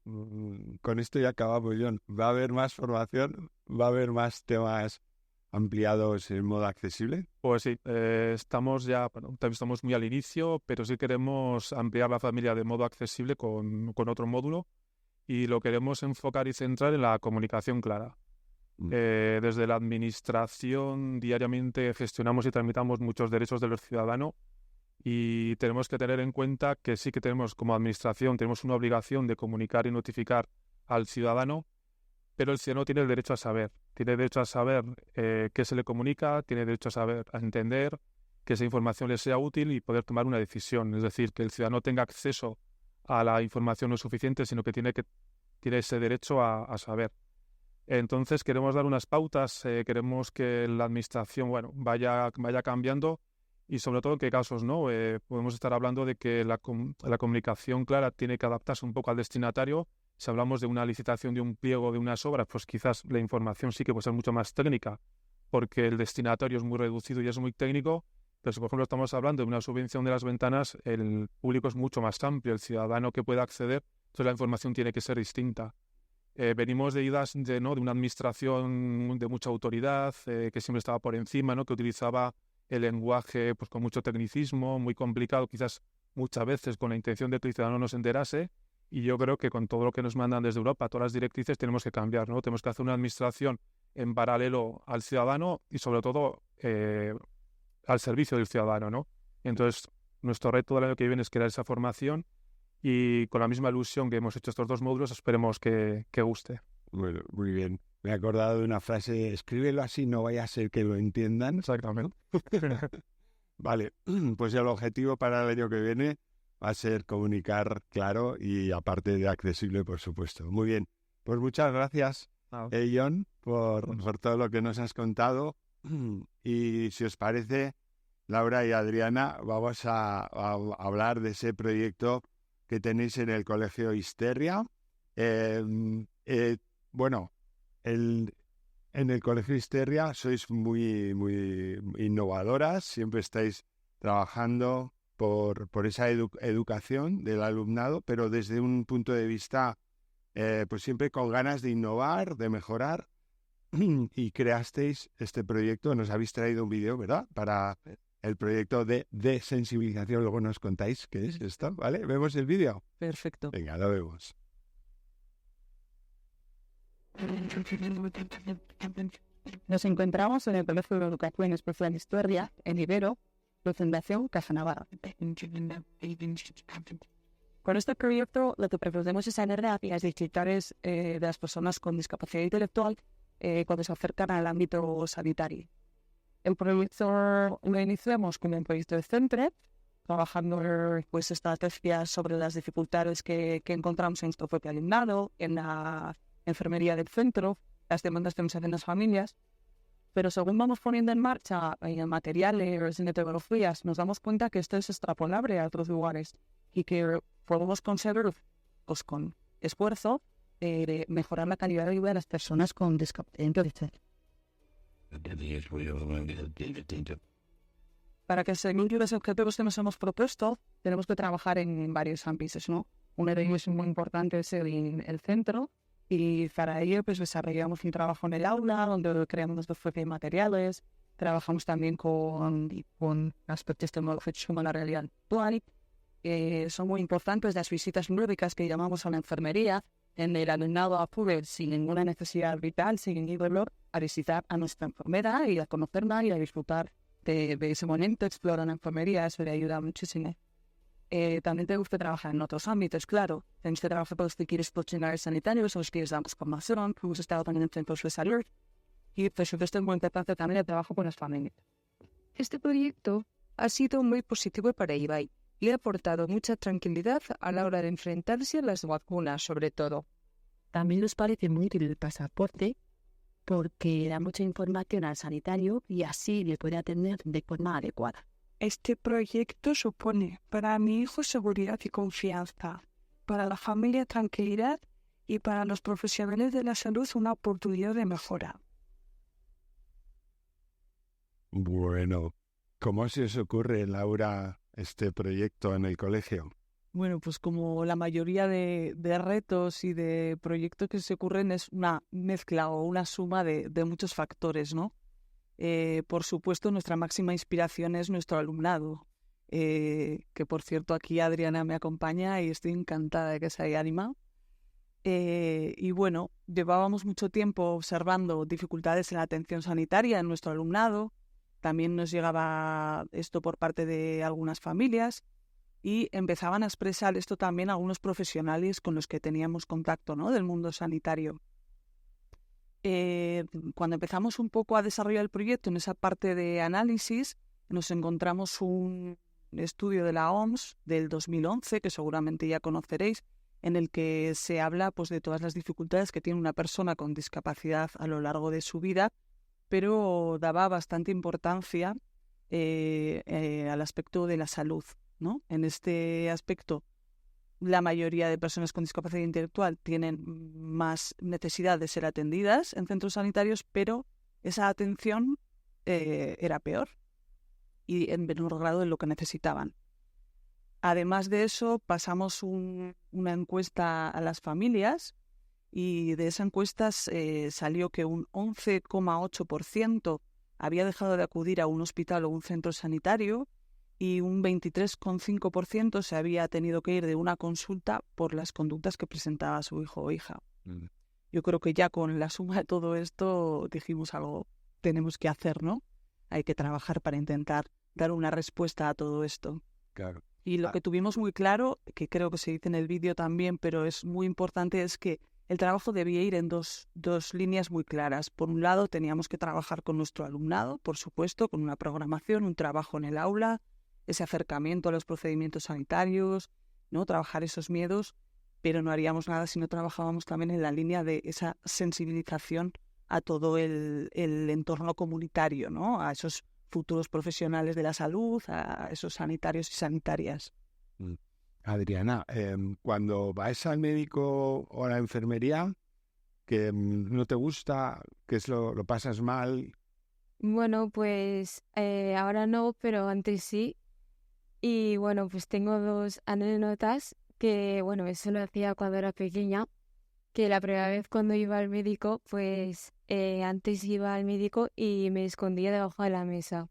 Con esto ya acabamos, John. ¿Va a haber más formación? ¿Va a haber más temas ampliados en modo accesible? Pues sí, estamos muy al inicio, pero sí queremos ampliar la familia de modo accesible con otro módulo y lo queremos enfocar y centrar en la comunicación clara. Desde la administración diariamente gestionamos y tramitamos muchos derechos de los ciudadanos y tenemos que tener en cuenta que sí que tenemos como administración tenemos una obligación de comunicar y notificar al ciudadano, pero el ciudadano tiene el derecho a saber. Tiene derecho a saber qué se le comunica, tiene derecho a entender, que esa información le sea útil y poder tomar una decisión. Es decir, que el ciudadano tenga acceso a la información no suficiente, sino que tiene ese derecho a saber. Entonces queremos dar unas pautas, queremos que la administración vaya cambiando y sobre todo en qué casos no. Podemos estar hablando de que la comunicación clara tiene que adaptarse un poco al destinatario. Si hablamos de una licitación de un pliego de unas obras, pues quizás la información sí que puede ser mucho más técnica, porque el destinatario es muy reducido y es muy técnico, pero si por ejemplo estamos hablando de una subvención de las ventanas, el público es mucho más amplio, el ciudadano que puede acceder, entonces la información tiene que ser distinta. Venimos de una administración de mucha autoridad, que siempre estaba por encima, ¿no?, que utilizaba el lenguaje pues con mucho tecnicismo, muy complicado, quizás muchas veces con la intención de que el ciudadano no se enterase. Y yo creo que con todo lo que nos mandan desde Europa, todas las directrices, tenemos que cambiar, ¿no? Tenemos que hacer una administración en paralelo al ciudadano y sobre todo al servicio del ciudadano, ¿no? Entonces, nuestro reto del año que viene es crear esa formación y con la misma ilusión que hemos hecho estos dos módulos, esperemos que guste. Bueno, muy bien. Me he acordado de una frase, escríbelo así, no vaya a ser que lo entiendan. Exactamente. Vale, pues el objetivo para el año que viene, va a ser comunicar claro y aparte de accesible, por supuesto. Muy bien, pues muchas gracias, John, por todo lo que nos has contado. Y si os parece, Laura y Adriana, vamos a hablar de ese proyecto que tenéis en el Colegio Histeria. Bueno, en el Colegio Histeria sois muy innovadoras, siempre estáis trabajando por esa educación del alumnado, pero desde un punto de vista, pues siempre con ganas de innovar, de mejorar, y creasteis este proyecto, nos habéis traído un vídeo, ¿verdad?, para el proyecto de sensibilización, luego nos contáis qué es esto, ¿vale? ¿Vemos el vídeo? Perfecto. Venga, lo vemos. Nos encontramos en el Colegio de Educación Especial Histeria, en Ibero, Fundación Caja Navarra. Con este proyecto lo que pretendemos es generar las digitales de las personas con discapacidad intelectual cuando se acercan al ámbito sanitario. El proyecto lo iniciamos con el proyecto de Centre, trabajando pues estrategias sobre las dificultades que encontramos en nuestro propio alumnado, en la enfermería del centro, las demandas que nos hacen las familias. Pero según vamos poniendo en marcha materiales y metodologías, nos damos cuenta que esto es extrapolable a otros lugares y que podemos conseguir, pues con esfuerzo, mejorar la calidad de vida de las personas con discapacidad intelectual. Para conseguir los objetivos que nos hemos propuesto, tenemos que trabajar en varios ámbitos, ¿no? Uno de ellos muy importante es el centro, y para ello pues desarrollamos un trabajo en el aula, donde creamos nuestros propios materiales, trabajamos también con aspectos tecnológicos como la realidad virtual. Son muy importantes las visitas lúdicas que llamamos a la enfermería, en el alumnado acude sin ninguna necesidad vital, sin ningún dolor, a visitar a nuestra enfermera y a conocerla y a disfrutar de ese momento, explorar la enfermería, eso le ayuda muchísimo. También tenemos que trabajar en otros ámbitos, claro. Tenemos que trabajar con los que quieren profesionales sanitarios, los que les damos formación, hemos estado también en centros de salud y por supuesto es muy importante también el trabajo con las familias. Este proyecto ha sido muy positivo para Ibai y ha aportado mucha tranquilidad a la hora de enfrentarse a las vacunas, sobre todo. También nos parece muy útil el pasaporte porque da mucha información al sanitario y así le puede atender de forma adecuada. Este proyecto supone para mi hijo seguridad y confianza, para la familia tranquilidad y para los profesionales de la salud una oportunidad de mejora. Bueno, ¿cómo se os ocurre, Laura, este proyecto en el colegio? Bueno, pues como la mayoría de retos y de proyectos que se ocurren es una mezcla o una suma de muchos factores, ¿no? Por supuesto, nuestra máxima inspiración es nuestro alumnado, que por cierto aquí Adriana me acompaña y estoy encantada de que se haya animado. Y bueno, llevábamos mucho tiempo observando dificultades en la atención sanitaria en nuestro alumnado. También nos llegaba esto por parte de algunas familias y empezaban a expresar esto también algunos profesionales con los que teníamos contacto, ¿no?, del mundo sanitario. Cuando empezamos un poco a desarrollar el proyecto en esa parte de análisis, nos encontramos un estudio de la OMS del 2011, que seguramente ya conoceréis, en el que se habla pues, de todas las dificultades que tiene una persona con discapacidad a lo largo de su vida, pero daba bastante importancia al aspecto de la salud, ¿no? En este aspecto, la mayoría de personas con discapacidad intelectual tienen más necesidad de ser atendidas en centros sanitarios, pero esa atención era peor y en menor grado de lo que necesitaban. Además de eso, pasamos una encuesta a las familias y de esa encuesta salió que un 11,8% había dejado de acudir a un hospital o un centro sanitario y un 23,5% se había tenido que ir de una consulta por las conductas que presentaba su hijo o hija. Yo creo que ya con la suma de todo esto dijimos algo tenemos que hacer, ¿no? Hay que trabajar para intentar dar una respuesta a todo esto. Claro. Y lo que tuvimos muy claro, que creo que se dice en el vídeo también, pero es muy importante, es que el trabajo debía ir en dos líneas muy claras. Por un lado, teníamos que trabajar con nuestro alumnado, por supuesto, con una programación, un trabajo en el aula, ese acercamiento a los procedimientos sanitarios, ¿no? Trabajar esos miedos, pero no haríamos nada si no trabajábamos también en la línea de esa sensibilización a todo el entorno comunitario, ¿no? A esos futuros profesionales de la salud, a esos sanitarios y sanitarias. Adriana, cuando vas al médico o a la enfermería, que no te gusta, que lo pasas mal. Bueno, pues ahora no, pero antes sí. Y bueno, pues tengo 2 anécdotas que, bueno, eso lo hacía cuando era pequeña, que la primera vez cuando iba al médico, pues antes iba al médico y me escondía debajo de la mesa.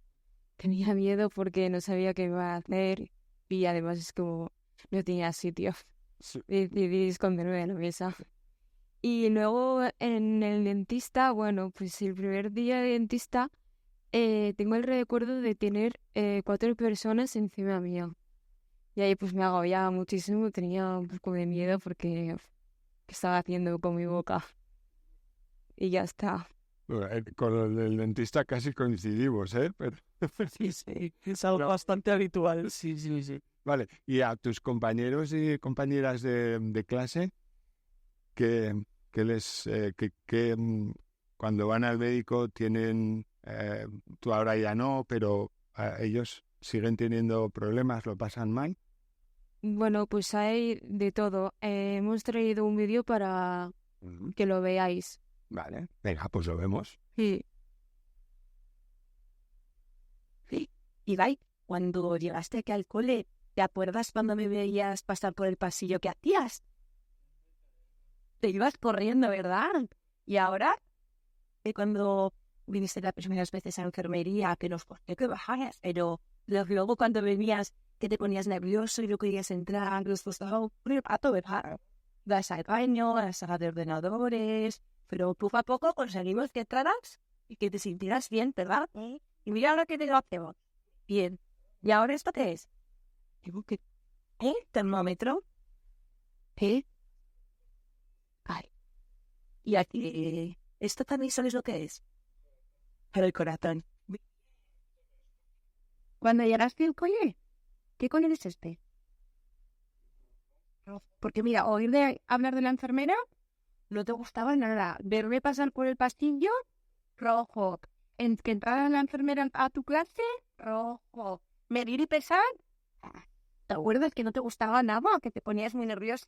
Tenía miedo porque no sabía qué iba a hacer y además es como no tenía sitio. Decidí esconderme de la mesa. Y luego en el dentista, bueno, pues el primer día de dentista tengo el recuerdo de tener 4 personas encima mío. Y ahí pues me agobiaba muchísimo, tenía un poco de miedo porque ¿qué estaba haciendo con mi boca? Y ya está. Con el del dentista casi coincidimos, ¿eh? Pero... Sí, es algo bastante habitual, sí. Vale, y a tus compañeros y compañeras de clase, que cuando van al médico tienen, tú ahora ya no, pero ellos siguen teniendo problemas, lo pasan mal. Bueno, pues hay de todo. Hemos traído un vídeo para que lo veáis. Vale, venga, pues lo vemos. Sí. Sí. Ibai, cuando llegaste aquí al cole, ¿te acuerdas cuando me veías pasar por el pasillo que hacías? Te ibas corriendo, ¿verdad? Y ahora, cuando viniste las primeras veces a la enfermería, que nos costó que bajaras, pero luego cuando venías que te ponías nervioso y no querías entrar, después estaba un rato, ¿verdad? Vas al baño, a la sala de ordenadores, pero poco a poco conseguimos que entraras y que te sintieras bien, ¿verdad? Y mira ahora que te lo hacemos. Bien. ¿Y ahora esto qué es? Digo que... ¿Termómetro? Ay. Y aquí... ¿Esto también sabes lo que es? Para el corazón. Cuando llegaste al cole, ¿qué cole es este? Porque mira, oírle hablar de la enfermera no te gustaba nada. Verme pasar por el pasillo, rojo. Que entrara la enfermera a tu clase, rojo. Medir y pesar, ¿te acuerdas que no te gustaba nada? Que te ponías muy nervioso.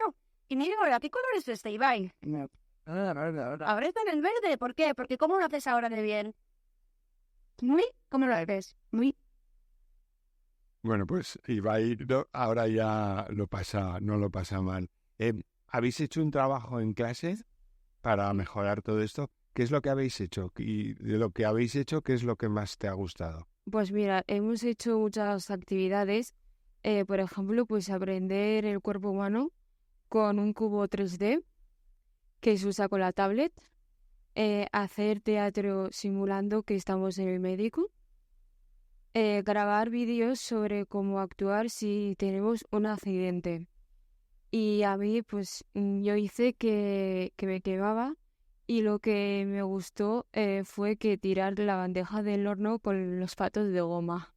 Y mira ahora, ¿qué color es este, Ibai? No. Ahora está en el verde. ¿Por qué? Porque ¿cómo lo haces ahora de bien? ¿Muy? ¿Cómo lo haces? Muy. Bueno, pues Ibai ahora ya no lo pasa mal. ¿Habéis hecho un trabajo en clase para mejorar todo esto? ¿Qué es lo que habéis hecho? Y de lo que habéis hecho, ¿qué es lo que más te ha gustado? Pues mira, hemos hecho muchas actividades. Por ejemplo, pues aprender el cuerpo humano con un cubo 3D que se usa con la tablet. Hacer teatro simulando que estamos en el médico. Grabar vídeos sobre cómo actuar si tenemos un accidente. Y a mí, pues, yo hice que me quemaba y lo que me gustó fue que tirar la bandeja del horno con los patos de goma.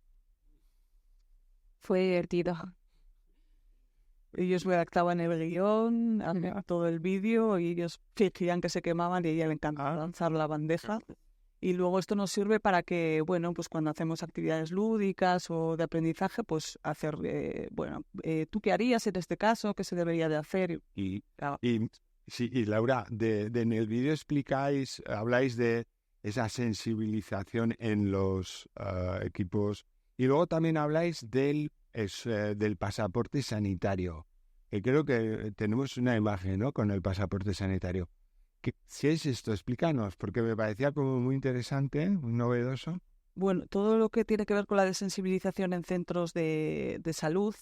Fue divertido. Ellos redactaban el guión, todo el vídeo y ellos fingían que se quemaban y a ella le encantaba lanzar la bandeja. Y luego esto nos sirve para que, bueno, pues cuando hacemos actividades lúdicas o de aprendizaje, pues hacer, ¿tú qué harías en este caso? ¿Qué se debería de hacer? Y Laura, en el vídeo habláis de esa sensibilización en los equipos y luego también habláis del pasaporte sanitario. Creo que tenemos una imagen, ¿no?, con el pasaporte sanitario. ¿Qué es esto? Explícanos, porque me parecía como muy interesante, muy novedoso. Bueno, todo lo que tiene que ver con la desensibilización en centros de salud,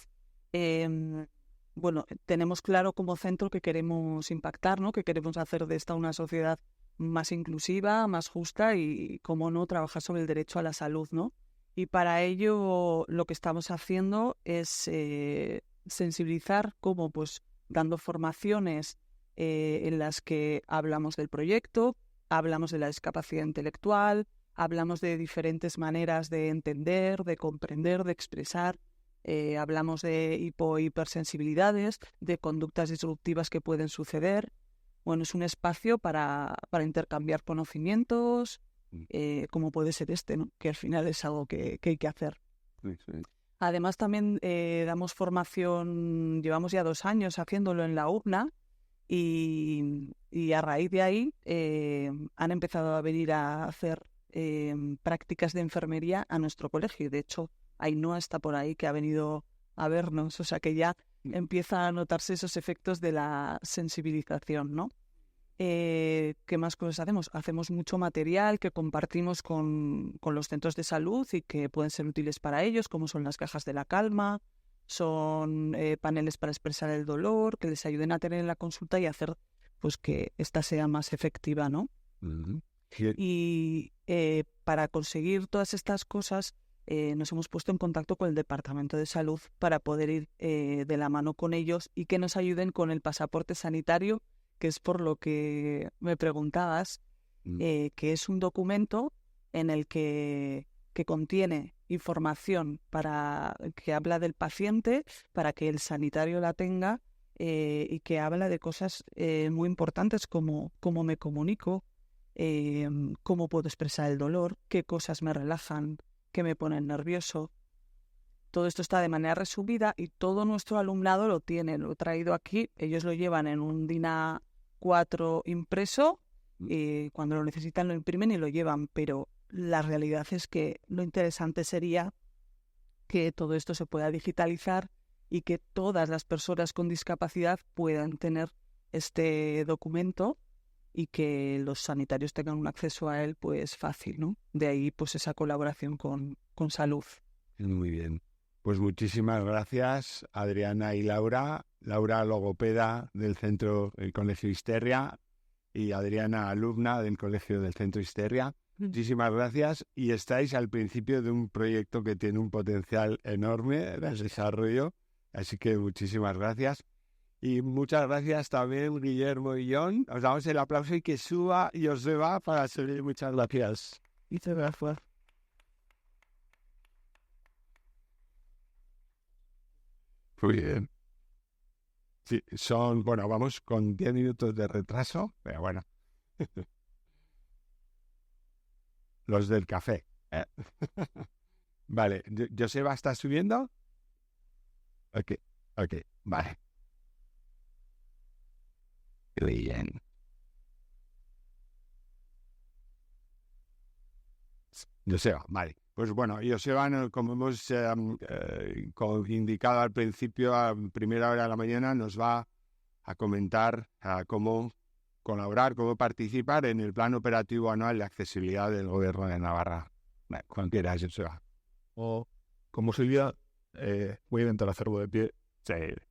tenemos claro como centro que queremos impactar, ¿no?, que queremos hacer de esta una sociedad más inclusiva, más justa y, como no, trabajar sobre el derecho a la salud, ¿no? Y para ello lo que estamos haciendo es sensibilizar, como pues dando formaciones en las que hablamos del proyecto, hablamos de la discapacidad intelectual, hablamos de diferentes maneras de entender, de comprender, de expresar Hablamos de hipersensibilidades, de conductas disruptivas que pueden suceder. Bueno, es un espacio para intercambiar conocimientos, como puede ser este, ¿no? Que al final es algo que hay que hacer. Además, también damos formación, llevamos ya 2 años haciéndolo en la UBNA, y a raíz de ahí han empezado a venir a hacer prácticas de enfermería a nuestro colegio. De hecho, Ainhoa está por ahí, que ha venido a vernos, o sea que ya empieza a notarse esos efectos de la sensibilización, ¿no? ¿Qué más cosas hacemos? Hacemos mucho material que compartimos con los centros de salud y que pueden ser útiles para ellos, como son las cajas de la calma, son paneles para expresar el dolor, que les ayuden a tener en la consulta y hacer pues que esta sea más efectiva, ¿no? Y para conseguir todas estas cosas nos hemos puesto en contacto con el Departamento de Salud para poder ir de la mano con ellos y que nos ayuden con el pasaporte sanitario, que es por lo que me preguntabas, que es un documento en el que contiene información que habla del paciente para que el sanitario la tenga, y que habla de cosas muy importantes como cómo me comunico, cómo puedo expresar el dolor, qué cosas me relajan, qué me ponen nervioso. Todo esto está de manera resumida y todo nuestro alumnado lo tiene. Lo he traído aquí, ellos lo llevan en un DIN A4 impreso, y cuando lo necesitan lo imprimen y lo llevan, pero la realidad es que lo interesante sería que todo esto se pueda digitalizar y que todas las personas con discapacidad puedan tener este documento y que los sanitarios tengan un acceso a él pues fácil, ¿no? De ahí pues esa colaboración con salud. Muy bien. Pues muchísimas gracias, Adriana y Laura. Laura, logopeda del Colegio Isterria, y Adriana, alumna del Colegio del Centro Isterria. Muchísimas gracias, y estáis al principio de un proyecto que tiene un potencial enorme de desarrollo, así que muchísimas gracias. Y muchas gracias también, Guillermo y John. Os damos el aplauso y que suba Joseba para subir. Muchas gracias. Muchas gracias. Muy bien. Sí, vamos con 10 minutos de retraso, pero bueno. Los del café. Vale, ¿Joseba está subiendo? Ok, vale. Muy bien. Joseba, vale. Pues bueno, Joseba, como hemos indicado al principio, a primera hora de la mañana, nos va a comentar cómo colaborar, cómo participar en el Plan Operativo Anual de Accesibilidad del Gobierno de Navarra. Cualquiera, Joseba. Como Silvia, voy a intentar hacerlo de pie,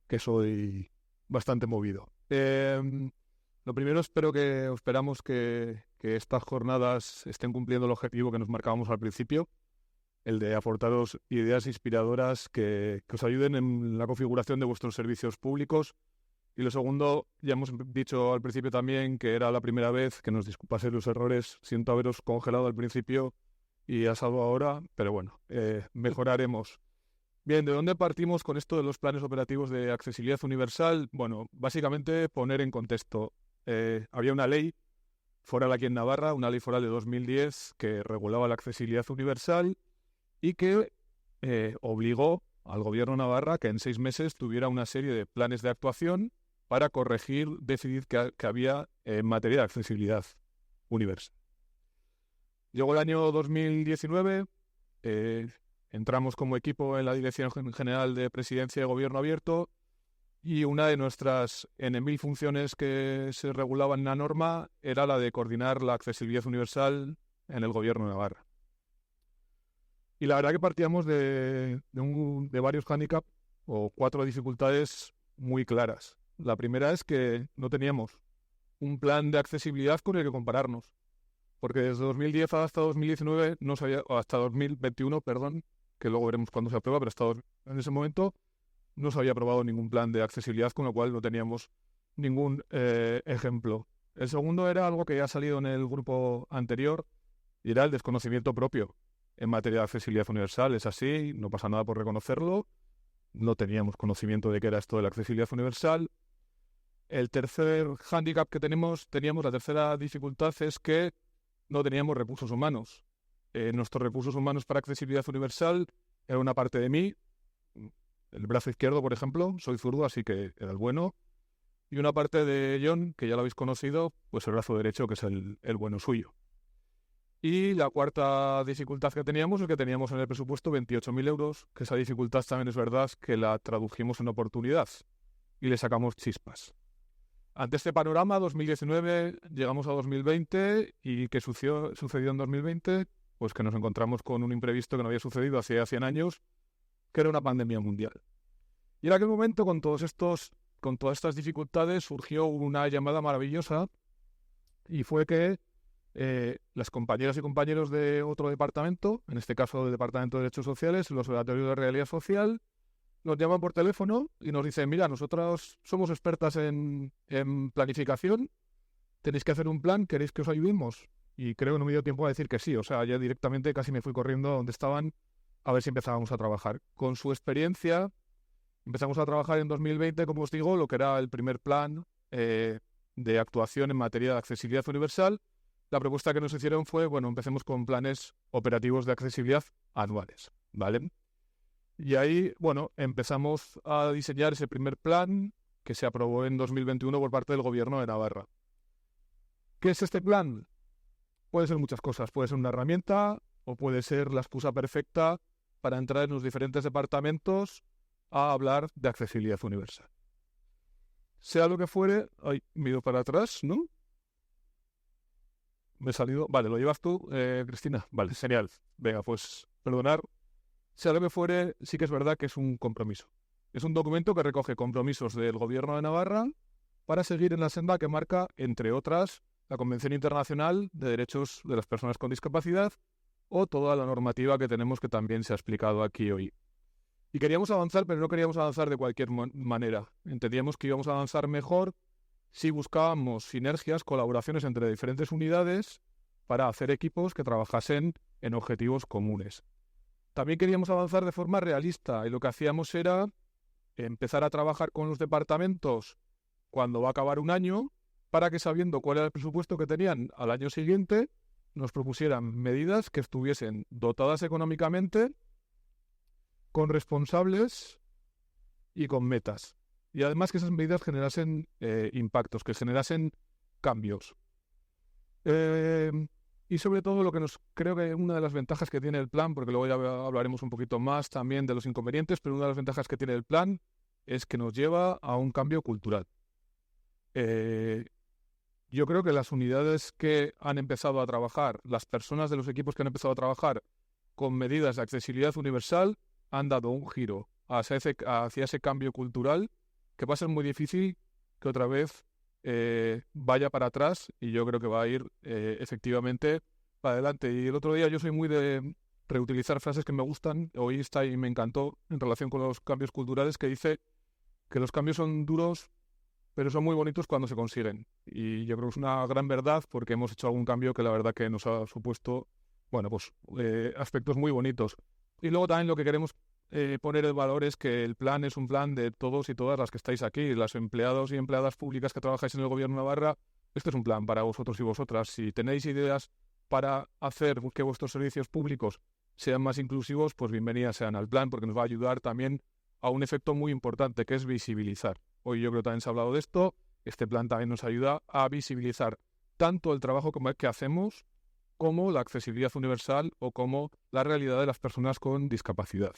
que soy bastante movido. Lo primero, esperamos que estas jornadas estén cumpliendo el objetivo que nos marcábamos al principio, el de aportaros ideas inspiradoras que os ayuden en la configuración de vuestros servicios públicos. Y lo segundo, ya hemos dicho al principio también que era la primera vez, que nos disculpaseis los errores, siento haberos congelado al principio y asado ahora, pero bueno, mejoraremos. Bien, ¿de dónde partimos con esto de los planes operativos de accesibilidad universal? Bueno, básicamente poner en contexto. Había una ley foral aquí en Navarra, una ley foral de 2010 que regulaba la accesibilidad universal y que obligó al Gobierno de Navarra que en 6 meses tuviera una serie de planes de actuación para corregir déficit que había en materia de accesibilidad universal. Llegó el año 2019, entramos como equipo en la Dirección General de Presidencia y Gobierno Abierto, y una de nuestras N.000 funciones que se regulaban en la norma era la de coordinar la accesibilidad universal en el Gobierno de Navarra. Y la verdad que partíamos de varios hándicaps o 4 dificultades muy claras. La primera es que no teníamos un plan de accesibilidad con el que compararnos, porque desde 2010 hasta 2019 hasta 2021, que luego veremos cuándo se aprueba, pero en ese momento no se había aprobado ningún plan de accesibilidad, con lo cual no teníamos ningún ejemplo. El segundo era algo que ya ha salido en el grupo anterior, y era el desconocimiento propio en materia de accesibilidad universal. Es así, no pasa nada por reconocerlo. no teníamos conocimiento de qué era esto de la accesibilidad universal. El tercer hándicap que teníamos, la tercera dificultad es que no teníamos recursos humanos. Nuestros recursos humanos para accesibilidad universal era una parte de mí, el brazo izquierdo, por ejemplo, soy zurdo, así que era el bueno, y una parte de John, que ya lo habéis conocido, pues el brazo derecho, que es el bueno suyo. Y la cuarta dificultad que teníamos es que teníamos en el presupuesto 28.000 euros, que esa dificultad también es verdad que la tradujimos en oportunidad y le sacamos chispas. Ante este panorama, 2019, llegamos a 2020 y ¿qué sucedió en 2020? Pues que nos encontramos con un imprevisto que no había sucedido hace 100 años, que era una pandemia mundial. Y en aquel momento, con todas estas dificultades, surgió una llamada maravillosa y fue que las compañeras y compañeros de otro departamento, en este caso del Departamento de Derechos Sociales, el Observatorio de Realidad Social, nos llaman por teléfono y nos dicen, mira, nosotros somos expertas en planificación, tenéis que hacer un plan, ¿queréis que os ayudemos? Y creo que no me dio tiempo a decir que sí, o sea, ya directamente casi me fui corriendo a donde estaban a ver si empezábamos a trabajar. Con su experiencia, empezamos a trabajar en 2020, como os digo, lo que era el primer plan de actuación en materia de accesibilidad universal. La propuesta que nos hicieron fue, bueno, empecemos con planes operativos de accesibilidad anuales, ¿vale? Y ahí, bueno, empezamos a diseñar ese primer plan que se aprobó en 2021 por parte del Gobierno de Navarra. ¿Qué es este plan? Puede ser muchas cosas. Puede ser una herramienta o puede ser la excusa perfecta para entrar en los diferentes departamentos a hablar de accesibilidad universal. Sea lo que fuere... Ay, me he ido para atrás, ¿no? Me he salido... Vale, ¿lo llevas tú, Cristina? Vale, genial. Venga, pues, perdonar. Sea lo que fuere, sí que es verdad que es un compromiso. Es un documento que recoge compromisos del Gobierno de Navarra para seguir en la senda que marca, entre otras, la Convención Internacional de Derechos de las Personas con Discapacidad o toda la normativa que tenemos que también se ha explicado aquí hoy. Y queríamos avanzar, pero no queríamos avanzar de cualquier manera. Entendíamos que íbamos a avanzar mejor si buscábamos sinergias, colaboraciones entre diferentes unidades para hacer equipos que trabajasen en objetivos comunes. También queríamos avanzar de forma realista y lo que hacíamos era empezar a trabajar con los departamentos cuando va a acabar un año para que, sabiendo cuál era el presupuesto que tenían al año siguiente, nos propusieran medidas que estuviesen dotadas económicamente, con responsables y con metas. Y además que esas medidas generasen impactos, que generasen cambios. Y sobre todo creo que una de las ventajas que tiene el plan, porque luego ya hablaremos un poquito más también de los inconvenientes, pero una de las ventajas que tiene el plan es que nos lleva a un cambio cultural. Yo creo que las unidades que han empezado a trabajar, las personas de los equipos que han empezado a trabajar con medidas de accesibilidad universal, han dado un giro hacia ese cambio cultural que va a ser muy difícil que otra vez vaya para atrás, y yo creo que va a ir efectivamente para adelante. Y el otro día yo soy muy de reutilizar frases que me gustan. Hoy está y me encantó en relación con los cambios culturales, que dice que los cambios son duros, pero son muy bonitos cuando se consiguen. Y yo creo que es una gran verdad, porque hemos hecho algún cambio que la verdad que nos ha supuesto, bueno, pues aspectos muy bonitos. Y luego también lo que queremos poner el valor es que el plan es un plan de todos y todas las que estáis aquí, las empleados y empleadas públicas que trabajáis en el Gobierno de Navarra. Este es un plan para vosotros y vosotras. Si tenéis ideas para hacer que vuestros servicios públicos sean más inclusivos, pues bienvenidas sean al plan, porque nos va a ayudar también a un efecto muy importante, que es visibilizar. Hoy yo creo que también se ha hablado de esto. Este plan también nos ayuda a visibilizar tanto el trabajo que hacemos como la accesibilidad universal o como la realidad de las personas con discapacidad.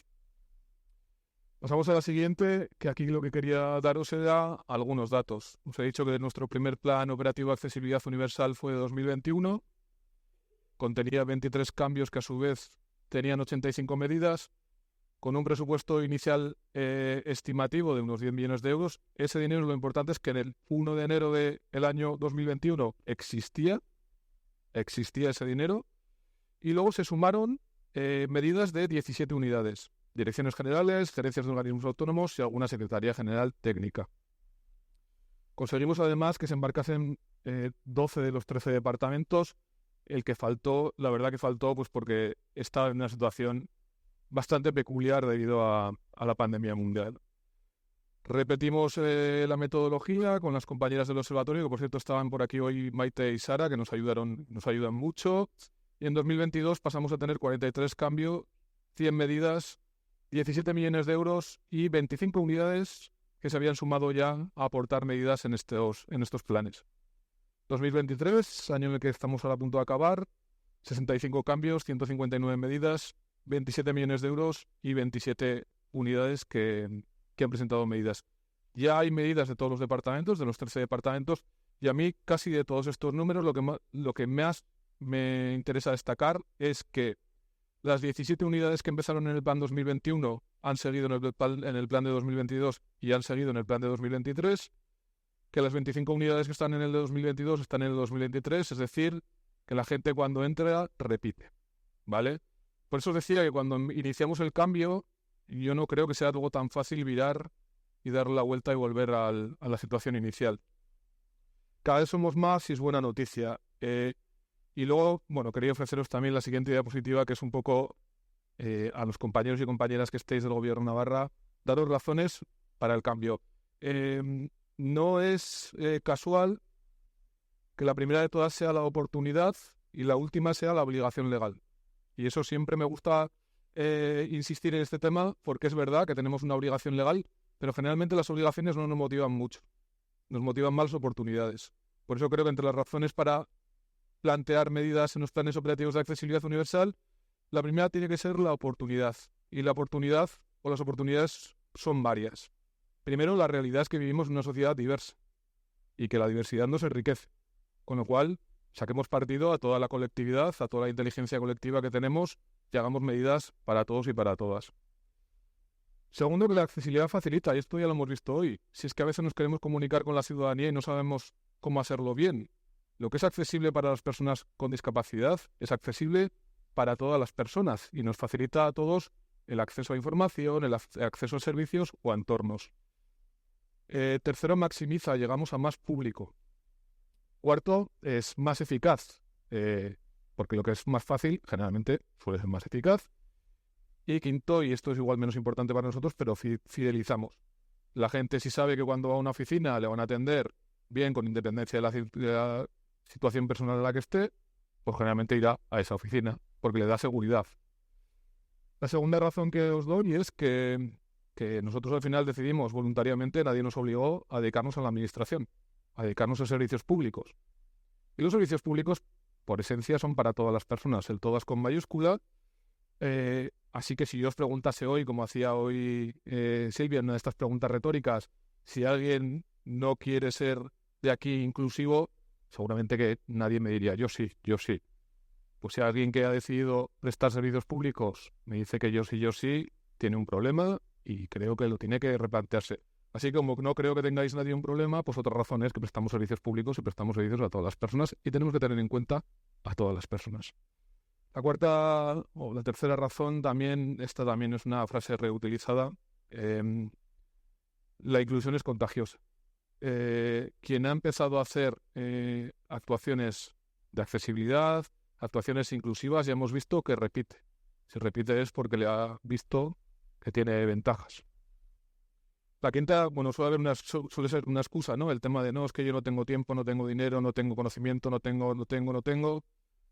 Pasamos a la siguiente, que aquí lo que quería daros era algunos datos. Os he dicho que nuestro primer plan operativo de accesibilidad universal fue de 2021. Contenía 23 cambios que a su vez tenían 85 medidas, con un presupuesto inicial estimativo de unos 10 millones de euros. Ese dinero, lo importante es que en el 1 de enero del año 2021 existía ese dinero, y luego se sumaron medidas de 17 unidades. Direcciones generales, gerencias de organismos autónomos y alguna Secretaría General Técnica. Conseguimos además que se embarcasen 12 de los 13 departamentos. El que faltó, la verdad que faltó, pues porque estaba en una situación bastante peculiar debido a la pandemia mundial. Repetimos la metodología con las compañeras del observatorio, que por cierto estaban por aquí hoy Maite y Sara, que nos ayudan mucho. Y en 2022 pasamos a tener 43 cambios, 100 medidas, 17 millones de euros y 25 unidades que se habían sumado ya a aportar medidas en estos planes. 2023, año en el que estamos ahora a punto de acabar, 65 cambios, 159 medidas, 27 millones de euros y 27 unidades que han presentado medidas. Ya hay medidas de todos los departamentos, de los 13 departamentos, y a mí casi de todos estos números lo que más me interesa destacar es que las 17 unidades que empezaron en el plan 2021 han seguido en el plan de 2022 y han seguido en el plan de 2023, que las 25 unidades que están en el de 2022 están en el 2023, es decir, que la gente cuando entra repite, ¿vale? Por eso os decía que cuando iniciamos el cambio, yo no creo que sea algo tan fácil virar y dar la vuelta y volver a la situación inicial. Cada vez somos más y es buena noticia. Y luego, bueno, quería ofreceros también la siguiente idea positiva, que es un poco a los compañeros y compañeras que estéis del Gobierno de Navarra, daros razones para el cambio. No es casual que la primera de todas sea la oportunidad y la última sea la obligación legal. Y eso siempre me gusta insistir en este tema, porque es verdad que tenemos una obligación legal, pero generalmente las obligaciones no nos motivan mucho, nos motivan más las oportunidades. Por eso creo que entre las razones para plantear medidas en los planes operativos de accesibilidad universal, la primera tiene que ser la oportunidad. Y la oportunidad o las oportunidades son varias. Primero, la realidad es que vivimos en una sociedad diversa y que la diversidad nos enriquece. Con lo cual, saquemos partido a toda la colectividad, a toda la inteligencia colectiva que tenemos y hagamos medidas para todos y para todas. Segundo, que la accesibilidad facilita, y esto ya lo hemos visto hoy. Si es que a veces nos queremos comunicar con la ciudadanía y no sabemos cómo hacerlo bien. Lo que es accesible para las personas con discapacidad es accesible para todas las personas y nos facilita a todos el acceso a información, el acceso a servicios o a entornos. Tercero, maximiza, llegamos a más público. Cuarto, es más eficaz, porque lo que es más fácil generalmente suele ser más eficaz. Y quinto, y esto es igual menos importante para nosotros, pero fidelizamos. La gente si sabe que cuando va a una oficina le van a atender bien, con independencia de la situación personal en la que esté, pues generalmente irá a esa oficina, porque le da seguridad. La segunda razón que os doy es que nosotros al final decidimos voluntariamente, nadie nos obligó a dedicarnos a la administración, a dedicarnos a servicios públicos. Y los servicios públicos, por esencia, son para todas las personas, el todas con mayúscula. Así que si yo os preguntase hoy, como hacía hoy Silvia en una de estas preguntas retóricas, si alguien no quiere ser de aquí inclusivo, seguramente que nadie me diría yo sí. Pues si alguien que ha decidido prestar servicios públicos me dice que yo sí, tiene un problema y creo que lo tiene que replantearse. Así que como no creo que tengáis nadie un problema, pues otra razón es que prestamos servicios públicos y prestamos servicios a todas las personas y tenemos que tener en cuenta a todas las personas. La cuarta o la tercera razón esta también es una frase reutilizada. La inclusión es contagiosa. Quien ha empezado a hacer actuaciones de accesibilidad, actuaciones inclusivas, ya hemos visto que repite. Si repite es porque le ha visto que tiene ventajas. La quinta, bueno, suele ser una excusa, ¿no? El tema de no, es que yo no tengo tiempo, no tengo dinero, no tengo conocimiento, no tengo.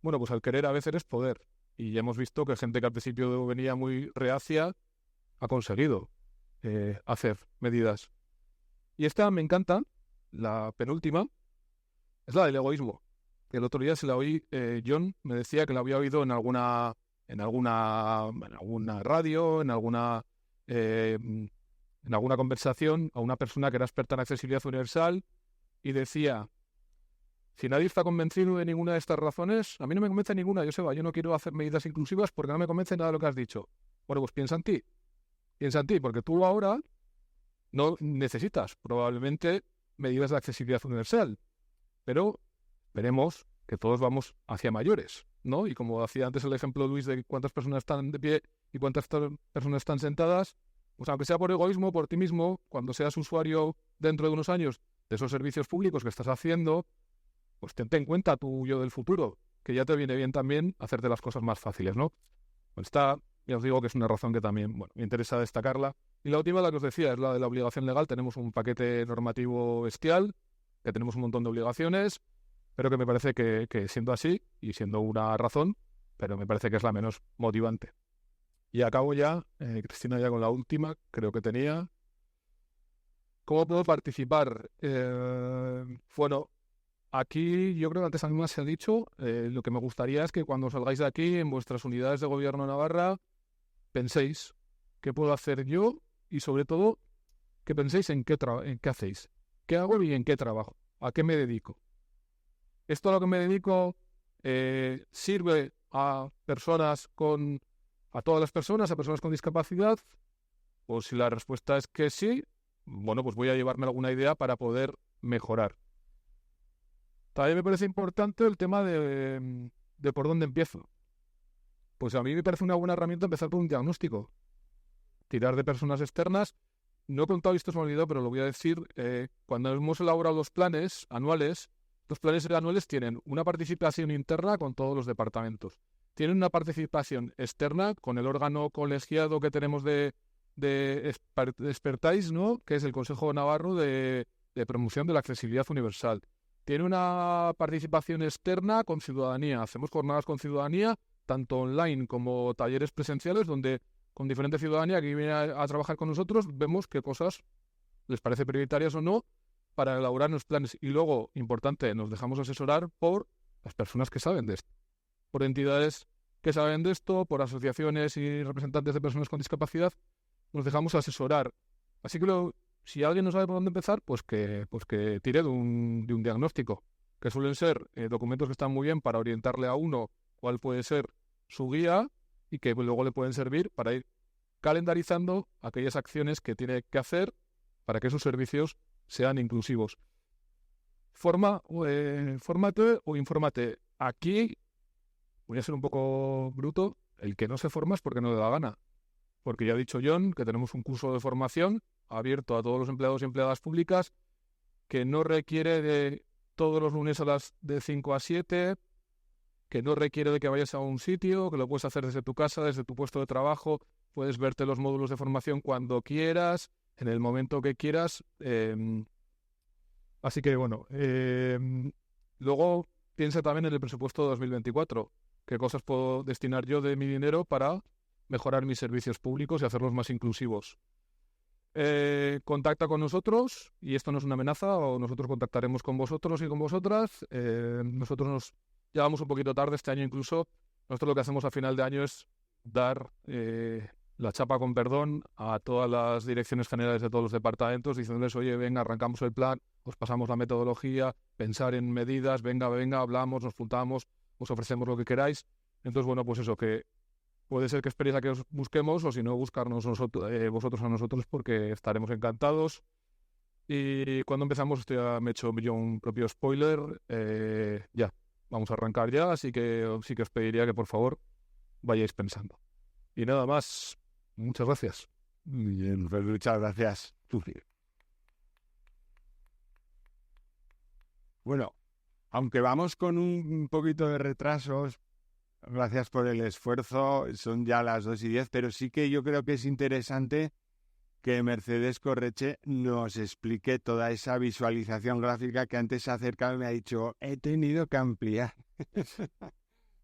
Bueno, pues al querer a veces es poder. Y ya hemos visto que gente que al principio venía muy reacia ha conseguido hacer medidas. Y esta me encanta, la penúltima, es la del egoísmo. El otro día se la oí, John me decía que la había oído en alguna radio, en alguna conversación a una persona que era experta en accesibilidad universal y decía: si nadie está convencido de ninguna de estas razones, a mí no me convence ninguna, Joseba, yo no quiero hacer medidas inclusivas porque no me convence nada de lo que has dicho. Bueno, pues piensa en ti, porque tú ahora no necesitas probablemente medidas de accesibilidad universal, pero veremos que todos vamos hacia mayores, ¿no? Y como hacía antes el ejemplo Luis de cuántas personas están de pie y cuántas personas están sentadas, pues aunque sea por egoísmo, por ti mismo, cuando seas usuario dentro de unos años de esos servicios públicos que estás haciendo, pues ten en cuenta tu yo del futuro, que ya te viene bien también hacerte las cosas más fáciles, ¿no? Esta Ya os digo que es una razón que también me interesa destacarla. Y la última, la que os decía, es la de la obligación legal. Tenemos un paquete normativo bestial, que tenemos un montón de obligaciones, pero que me parece que siendo así, y siendo una razón, pero me parece que es la menos motivante. Y acabo ya, Cristina, ya con la última, creo que tenía. ¿Cómo puedo participar? Bueno, aquí yo creo que antes a mí más se ha dicho, lo que me gustaría es que cuando salgáis de aquí, en vuestras unidades de gobierno de Navarra, penséis qué puedo hacer yo y sobre todo que penséis en qué hacéis, qué hago y en qué trabajo, a qué me dedico. ¿Esto a lo que me dedico sirve a todas las personas, a personas con discapacidad? Pues si la respuesta es que sí, bueno, pues voy a llevarme alguna idea para poder mejorar. También me parece importante el tema de por dónde empiezo. Pues a mí me parece una buena herramienta empezar por un diagnóstico. Tirar de personas externas. No he contado, y esto se me ha olvidado, pero lo voy a decir. Cuando hemos elaborado los planes anuales tienen una participación interna con todos los departamentos. Tienen una participación externa con el órgano colegiado que tenemos de expertise, ¿no? Que es el Consejo Navarro de Promoción de la Accesibilidad Universal. Tiene una participación externa con ciudadanía. Hacemos jornadas con ciudadanía, tanto online como talleres presenciales, donde con diferente ciudadanía que viene a trabajar con nosotros, vemos qué cosas les parece prioritarias o no para elaborar los planes. Y luego, importante, nos dejamos asesorar por las personas que saben de esto, por entidades que saben de esto, por asociaciones y representantes de personas con discapacidad, nos dejamos asesorar. Así que si alguien no sabe por dónde empezar, pues que tire de un diagnóstico, que suelen ser documentos que están muy bien para orientarle a uno cuál puede ser su guía y que luego le pueden servir para ir calendarizando aquellas acciones que tiene que hacer para que sus servicios sean inclusivos. Fórmate o infórmate. Aquí voy a ser un poco bruto. El que no se forma es porque no le da gana. Porque ya ha dicho John que tenemos un curso de formación abierto a todos los empleados y empleadas públicas que no requiere de todos los lunes de 5 a 7, que no requiere de que vayas a un sitio, que lo puedes hacer desde tu casa, desde tu puesto de trabajo, puedes verte los módulos de formación cuando quieras, en el momento que quieras. Así que bueno, luego piensa también en el presupuesto de 2024, qué cosas puedo destinar yo de mi dinero para mejorar mis servicios públicos y hacerlos más inclusivos. Contacta con nosotros, y esto no es una amenaza, o nosotros contactaremos con vosotros y con vosotras. Nosotros nos llevamos un poquito tarde este año incluso. Nosotros lo que hacemos a final de año es dar la chapa con perdón a todas las direcciones generales de todos los departamentos, diciéndoles, oye, venga, arrancamos el plan, os pasamos la metodología, pensar en medidas, venga, hablamos, nos juntamos, os ofrecemos lo que queráis. Entonces, bueno, pues eso, que puede ser que esperéis a que os busquemos, o si no, buscarnos vosotros a nosotros, porque estaremos encantados. Y cuando empezamos, me he hecho yo un propio spoiler, ya, vamos a arrancar ya, así que sí que os pediría que por favor vayáis pensando. Y nada más, muchas gracias. Muy bien, pues muchas gracias. Bueno, aunque vamos con un poquito de retrasos, gracias por el esfuerzo, son ya las 2:10, pero sí que yo creo que es interesante que Mercedes Correche nos explique toda esa visualización gráfica que antes se ha acercado y me ha dicho, he tenido que ampliar,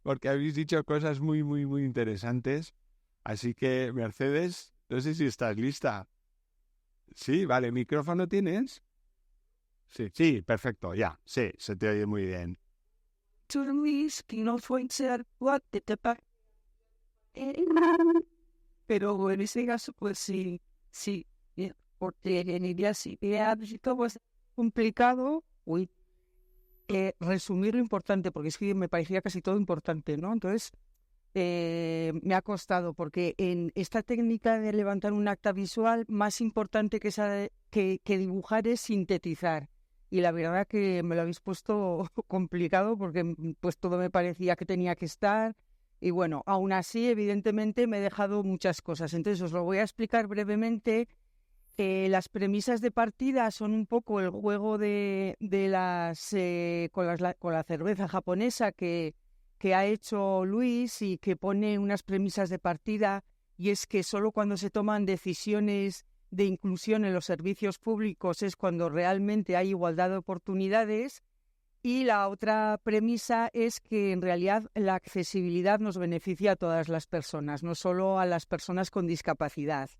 porque habéis dicho cosas muy, muy, muy interesantes. Así que, Mercedes, no sé si estás lista. Sí, vale, ¿micrófono tienes? Sí, perfecto, ya, sí, se te oye muy bien. Pero en ese caso, pues sí, porque en idea sí, pues complicado, resumir lo importante, porque es que me parecía casi todo importante, ¿no? Entonces, me ha costado, porque en esta técnica de levantar un acta visual, más importante que dibujar es sintetizar. Y la verdad que me lo habéis puesto complicado, porque pues todo me parecía que tenía que estar. Y bueno, aún así, evidentemente, me he dejado muchas cosas. Entonces, os lo voy a explicar brevemente. Las premisas de partida son un poco el juego de con la cerveza japonesa que que ha hecho Luis y que pone unas premisas de partida, y es que solo cuando se toman decisiones de inclusión en los servicios públicos es cuando realmente hay igualdad de oportunidades. Y la otra premisa es que en realidad la accesibilidad nos beneficia a todas las personas, no solo a las personas con discapacidad.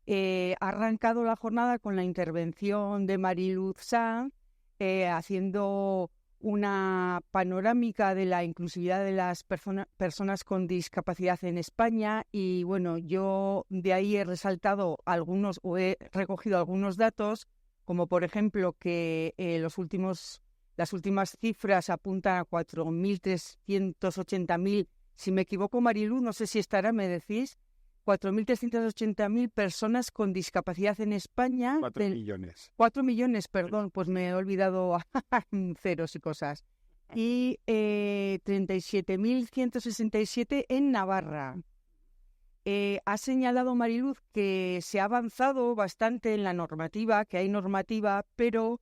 Ha arrancado la jornada con la intervención de Mariluz Sanz, haciendo una panorámica de la inclusividad de las personas con discapacidad en España, y bueno, yo de ahí he resaltado algunos o he recogido algunos datos, como por ejemplo que las últimas cifras apuntan a 4.380.000, si me equivoco Mariluz, no sé si estará, me decís, 4.380.000 personas con discapacidad en España. 4 millones. 4 millones, perdón, pues me he olvidado ceros y cosas. Y 37.167 en Navarra. Ha señalado Mariluz que se ha avanzado bastante en la normativa, que hay normativa, pero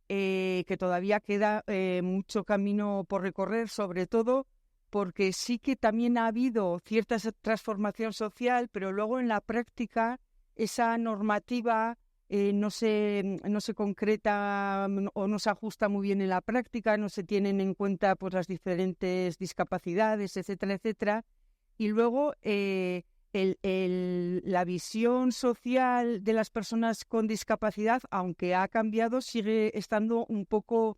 que todavía queda mucho camino por recorrer, sobre todo porque sí que también ha habido cierta transformación social, pero luego en la práctica esa normativa no se concreta o no se ajusta muy bien en la práctica, no se tienen en cuenta pues las diferentes discapacidades, etcétera, etcétera. Y luego la visión social de las personas con discapacidad, aunque ha cambiado, sigue estando un poco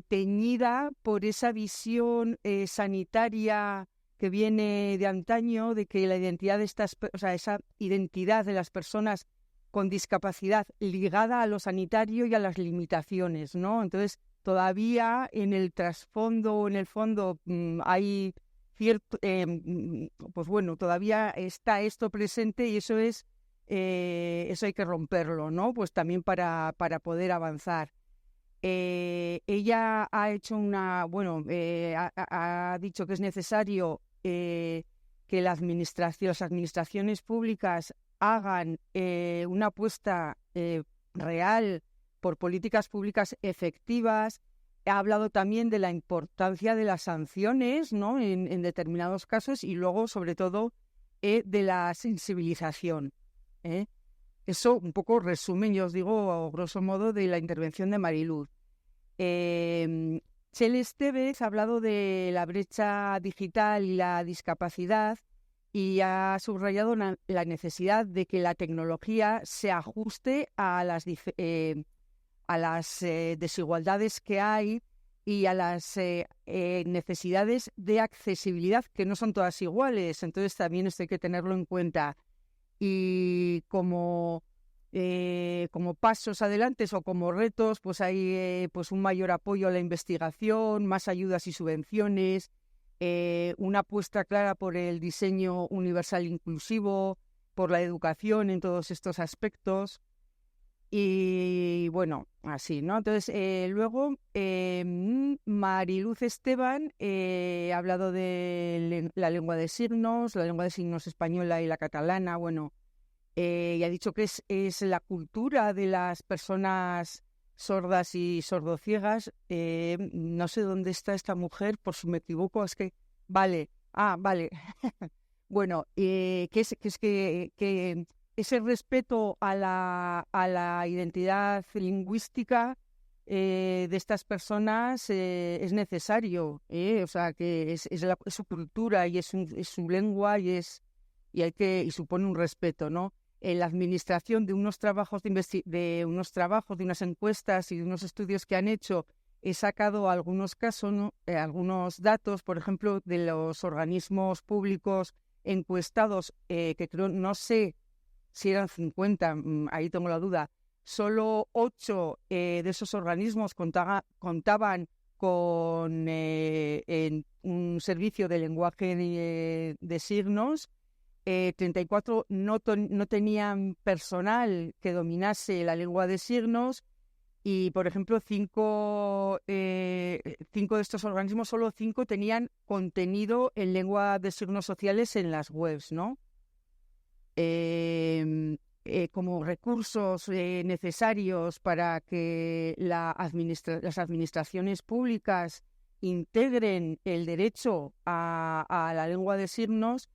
teñida por esa visión sanitaria que viene de antaño, de que la identidad de esa identidad de las personas con discapacidad ligada a lo sanitario y a las limitaciones, ¿no? Entonces, todavía en el trasfondo o en el fondo hay cierto, pues bueno, todavía está esto presente, y eso hay que romperlo, ¿no? Pues también para poder avanzar. Ella ha hecho ha dicho que es necesario que las administraciones públicas hagan una apuesta real por políticas públicas efectivas. Ha hablado también de la importancia de las sanciones, ¿no? en determinados casos, y luego, sobre todo, de la sensibilización. Eso un poco resumen, yo os digo, a grosso modo, de la intervención de Mariluz. Txell Esteves ha hablado de la brecha digital y la discapacidad, y ha subrayado la necesidad de que la tecnología se ajuste a las desigualdades que hay y a las necesidades de accesibilidad, que no son todas iguales. Entonces también esto hay que tenerlo en cuenta. Y como pasos adelante o como retos, pues hay pues un mayor apoyo a la investigación, más ayudas y subvenciones, una apuesta clara por el diseño universal inclusivo, por la educación en todos estos aspectos. Y bueno, así, ¿no? Entonces, luego, Mariluz Esteban ha hablado de la lengua de signos española y la catalana, bueno, y ha dicho que es la cultura de las personas sordas y sordociegas. No sé dónde está esta mujer, por si me equivoco, es que... Vale, vale. Bueno, que ese respeto a la identidad lingüística de estas personas es necesario, o sea, que es su cultura y es su lengua y supone un respeto, ¿no? En la administración de unos trabajos de unas encuestas y de unos estudios que han hecho, he sacado algunos casos, ¿no? Algunos datos, por ejemplo, de los organismos públicos encuestados, que creo, no sé si eran 50, ahí tengo la duda. Solo 8 de esos organismos contaban con un servicio de lenguaje de signos. 34 no tenían personal que dominase la lengua de signos, y, por ejemplo, 5 de estos organismos, solo 5 tenían contenido en lengua de signos sociales en las webs, ¿no? Como recursos necesarios para que las administraciones públicas integren el derecho a la lengua de signos.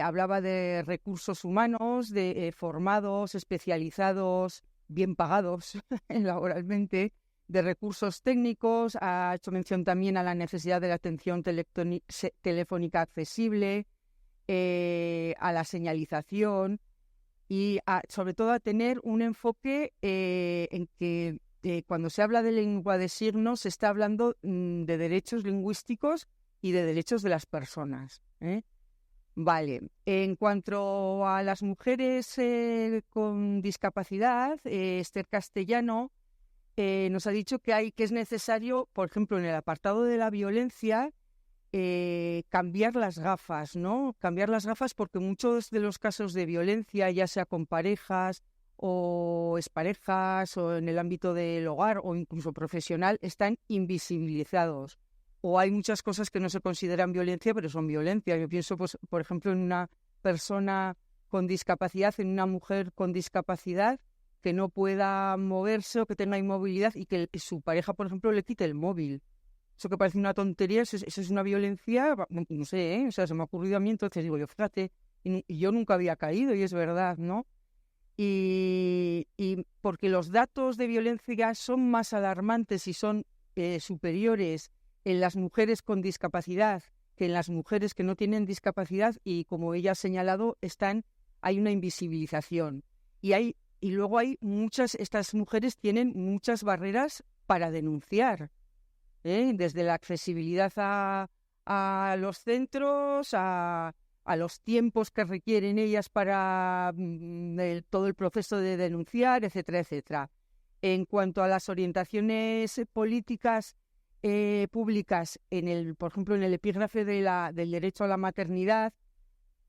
Hablaba de recursos humanos, de formados, especializados, bien pagados laboralmente, de recursos técnicos. Ha hecho mención también a la necesidad de la atención telefónica accesible, a la señalización y sobre todo a tener un enfoque en que cuando se habla de lengua de signos se está hablando de derechos lingüísticos y de derechos de las personas. Vale, en cuanto a las mujeres con discapacidad, Esther Castellano nos ha dicho que es necesario, por ejemplo, en el apartado de la violencia, cambiar las gafas, ¿no? Cambiar las gafas porque muchos de los casos de violencia, ya sea con parejas o exparejas o en el ámbito del hogar o incluso profesional, están invisibilizados. O hay muchas cosas que no se consideran violencia, pero son violencia. Yo pienso, pues, por ejemplo, en una persona con discapacidad, en una mujer con discapacidad que no pueda moverse o que tenga inmovilidad y que su pareja, por ejemplo, le quite el móvil. Eso que parece una tontería, eso es una violencia, no sé, o sea, se me ha ocurrido a mí, entonces digo yo, fíjate, y yo nunca había caído, y es verdad, ¿no? Y porque los datos de violencia son más alarmantes y son superiores en las mujeres con discapacidad que en las mujeres que no tienen discapacidad, y como ella ha señalado, hay una invisibilización. Y luego estas mujeres tienen muchas barreras para denunciar, desde la accesibilidad a los centros, a los tiempos que requieren ellas para todo el proceso de denunciar, etcétera, etcétera. En cuanto a las orientaciones políticas públicas, por ejemplo, en el epígrafe del derecho a la maternidad,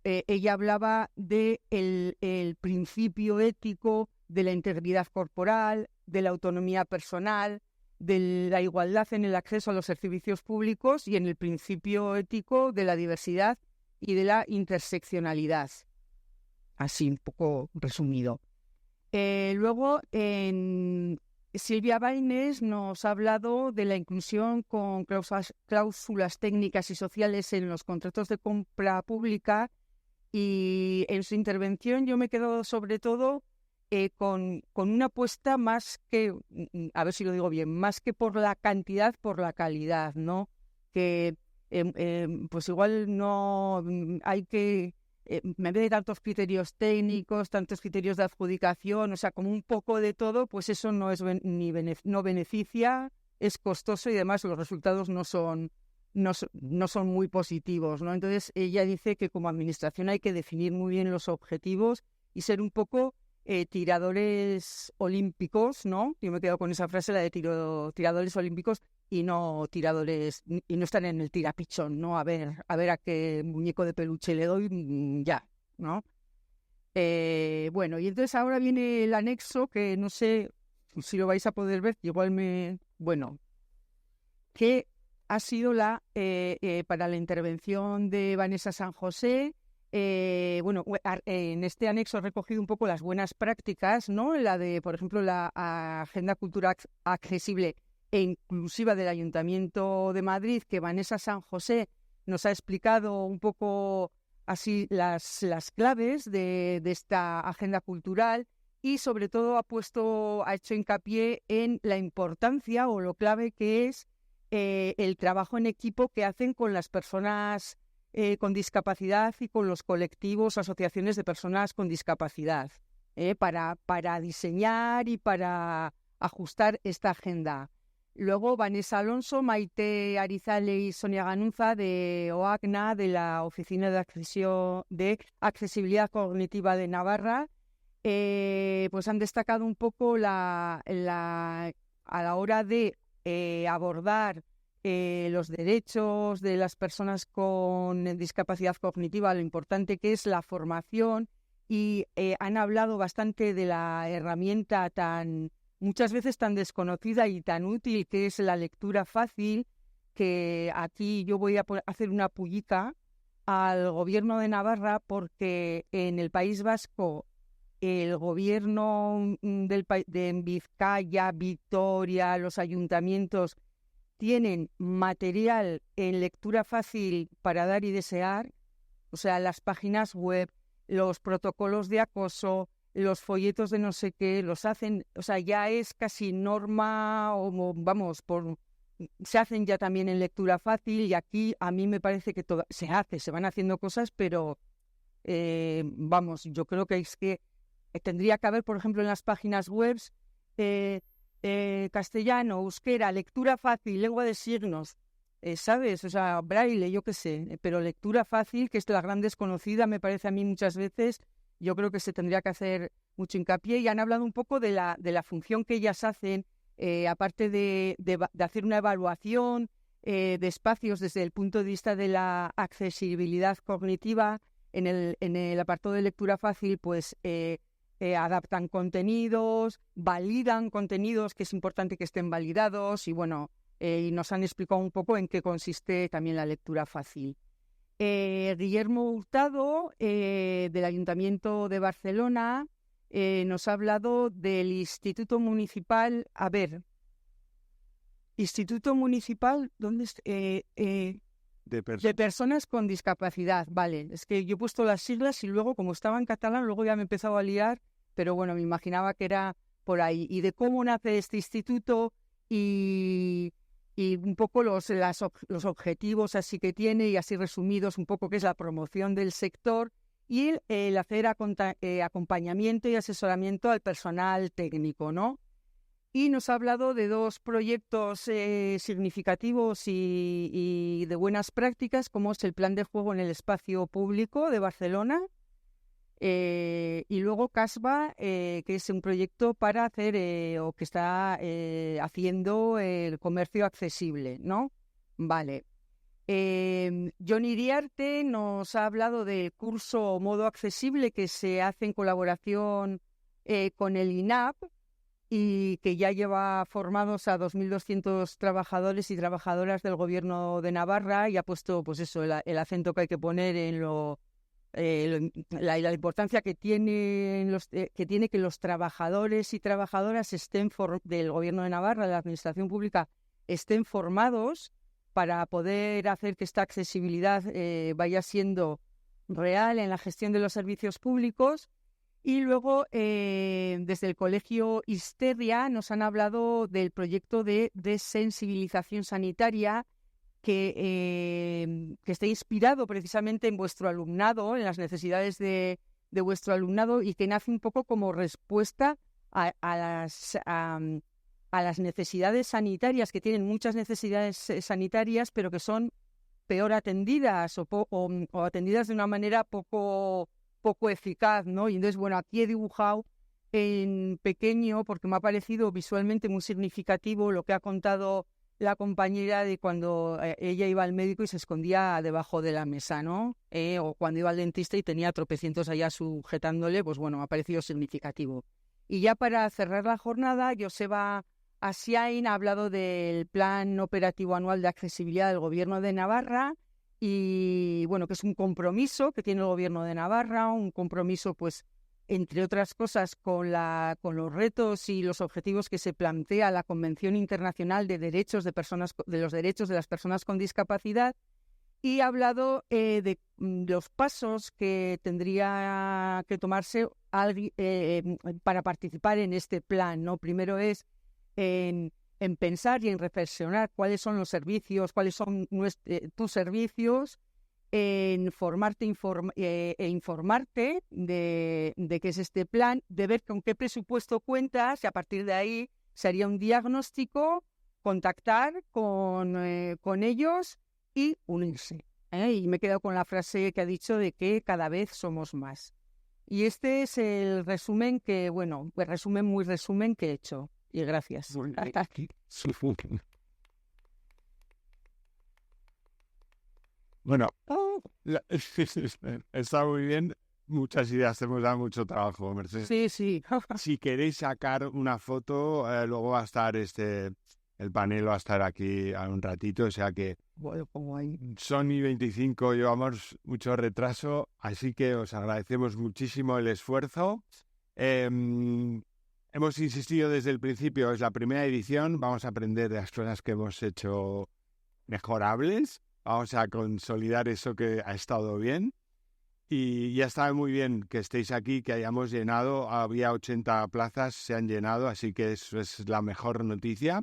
ella hablaba del principio ético de la integridad corporal, de la autonomía personal, de la igualdad en el acceso a los servicios públicos y en el principio ético de la diversidad y de la interseccionalidad. Así, un poco resumido. Luego, Silvia Baines nos ha hablado de la inclusión con cláusulas técnicas y sociales en los contratos de compra pública, y en su intervención yo me quedo sobre todo con una apuesta más que, a ver si lo digo bien, más que por la cantidad, por la calidad, ¿no? Que pues igual no hay que, en vez de tantos criterios técnicos, tantos criterios de adjudicación, o sea, como un poco de todo, pues eso no beneficia, es costoso y además los resultados no son muy positivos, ¿no? Entonces ella dice que como administración hay que definir muy bien los objetivos y ser un poco tiradores olímpicos, ¿no? Yo me quedo con esa frase, la de tiradores olímpicos, y no estar en el tirapichón, ¿no? A ver a qué muñeco de peluche le doy, ya, ¿no? Bueno, y entonces ahora viene el anexo, que no sé si lo vais a poder ver, que ha sido para la intervención de Vanessa San José. En este anexo he recogido un poco las buenas prácticas, ¿no? La de, por ejemplo, la Agenda Cultural Accesible e Inclusiva del Ayuntamiento de Madrid, que Vanessa San José nos ha explicado un poco así las claves de esta agenda cultural, y sobre todo ha hecho hincapié en la importancia o lo clave que es el trabajo en equipo que hacen con las personas con discapacidad y con los colectivos, asociaciones de personas con discapacidad, para diseñar y para ajustar esta agenda. Luego Vanessa Alonso, Maite Arizale y Sonia Ganuza de OACNA, de la Oficina de Accesibilidad Cognitiva de Navarra, pues han destacado un poco a la hora de abordar los derechos de las personas con discapacidad cognitiva, lo importante que es la formación, y han hablado bastante de la herramienta muchas veces tan desconocida y tan útil que es la lectura fácil, que aquí yo voy a hacer una pullita al Gobierno de Navarra, porque en el País Vasco el Gobierno de Vizcaya, Vitoria, los ayuntamientos tienen material en lectura fácil para dar y desear, o sea, las páginas web, los protocolos de acoso, los folletos de no sé qué, los hacen, o sea, ya es casi norma, o vamos, se hacen ya también en lectura fácil, y aquí a mí me parece que se van haciendo cosas, pero vamos, yo creo que es que tendría que haber, por ejemplo, en las páginas web, castellano, euskera, lectura fácil, lengua de signos, ¿sabes? O sea, braille, yo qué sé, pero lectura fácil, que es la gran desconocida, me parece a mí muchas veces. Yo creo que se tendría que hacer mucho hincapié, y han hablado un poco de la función que ellas hacen, aparte de hacer una evaluación de espacios desde el punto de vista de la accesibilidad cognitiva. En el apartado de lectura fácil, pues adaptan contenidos, validan contenidos, que es importante que estén validados, y bueno, y nos han explicado un poco en qué consiste también la lectura fácil. Guillermo Hurtado, del Ayuntamiento de Barcelona, nos ha hablado del Instituto Municipal. A ver, Instituto Municipal, ¿dónde está? De personas con discapacidad. Vale, es que yo he puesto las siglas y luego, como estaba en catalán, luego ya me he empezado a liar, pero bueno, me imaginaba que era por ahí. Y de cómo nace este instituto y un poco los objetivos así que tiene, y así resumidos, un poco que es la promoción del sector y el hacer acompañamiento y asesoramiento al personal técnico, ¿no? Y nos ha hablado de 2 proyectos significativos y de buenas prácticas, como es el plan de juego en el espacio público de Barcelona, y luego CASBA, que es un proyecto para hacer o que está haciendo el comercio accesible, ¿no? Vale. John Iriarte nos ha hablado del curso Modo Accesible, que se hace en colaboración con el INAP, y que ya lleva formados a 2.200 trabajadores y trabajadoras del Gobierno de Navarra, y ha puesto, pues eso, el acento que hay que poner en la importancia que tiene que los trabajadores y trabajadoras del Gobierno de Navarra, de la Administración Pública, estén formados para poder hacer que esta accesibilidad vaya siendo real en la gestión de los servicios públicos. Y luego, desde el Colegio Histeria, nos han hablado del proyecto de sensibilización sanitaria, que está inspirado precisamente en vuestro alumnado, en las necesidades de vuestro alumnado, y que nace un poco como respuesta a las necesidades sanitarias, que tienen muchas necesidades sanitarias, pero que son peor atendidas o atendidas de una manera poco eficaz, ¿no? Y entonces, bueno, aquí he dibujado en pequeño, porque me ha parecido visualmente muy significativo lo que ha contado la compañera de cuando ella iba al médico y se escondía debajo de la mesa, ¿no? O cuando iba al dentista y tenía tropecientos allá sujetándole, pues bueno, me ha parecido significativo. Y ya para cerrar la jornada, Joseba Asiain ha hablado del Plan Operativo Anual de Accesibilidad del Gobierno de Navarra, y bueno, que es un compromiso que tiene el Gobierno de Navarra, un compromiso, pues, entre otras cosas, con los retos y los objetivos que se plantea la Convención Internacional de los Derechos de las Personas con Discapacidad, y ha hablado de los pasos que tendría que tomarse para participar en este plan, ¿no? Primero es en pensar y en reflexionar cuáles son los servicios, cuáles son tus servicios, en formarte e informarte de qué es este plan, de ver con qué presupuesto cuentas, y a partir de ahí se haría un diagnóstico, contactar con ellos y unirse. Y me he quedado con la frase que ha dicho de que cada vez somos más. Y este es el resumen que, bueno, muy resumen que he hecho. Y gracias. Bueno, está muy bien. Muchas ideas, hemos dado mucho trabajo, Mercedes. Sí, sí. Si queréis sacar una foto, luego va a estar el panel va a estar aquí a un ratito, o sea que son y 25, llevamos mucho retraso, así que os agradecemos muchísimo el esfuerzo. hemos insistido desde el principio, es la primera edición, vamos a aprender de las cosas que hemos hecho mejorables, vamos a consolidar eso que ha estado bien. Y ya está muy bien que estéis aquí, que hayamos llenado, había 80 plazas, se han llenado, así que eso es la mejor noticia.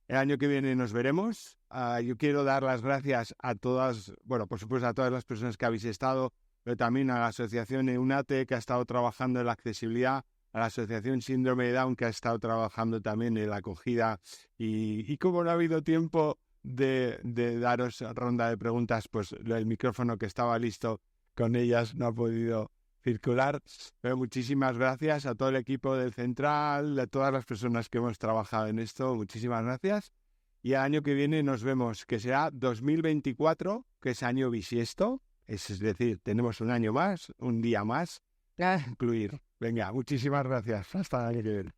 El año que viene nos veremos. Yo quiero dar las gracias a todas, bueno, por supuesto a todas las personas que habéis estado, pero también a la asociación EUNATE, que ha estado trabajando en la accesibilidad, a la asociación Síndrome de Down, que ha estado trabajando también en la acogida. Y como no ha habido tiempo de daros ronda de preguntas, pues el micrófono que estaba listo con ellas no ha podido circular. Pero muchísimas gracias a todo el equipo del Central, a todas las personas que hemos trabajado en esto. Muchísimas gracias. Y el año que viene nos vemos, que será 2024, que es año bisiesto. Es decir, tenemos un año más, un día más a incluir. Venga, muchísimas gracias. Hasta el año que viene.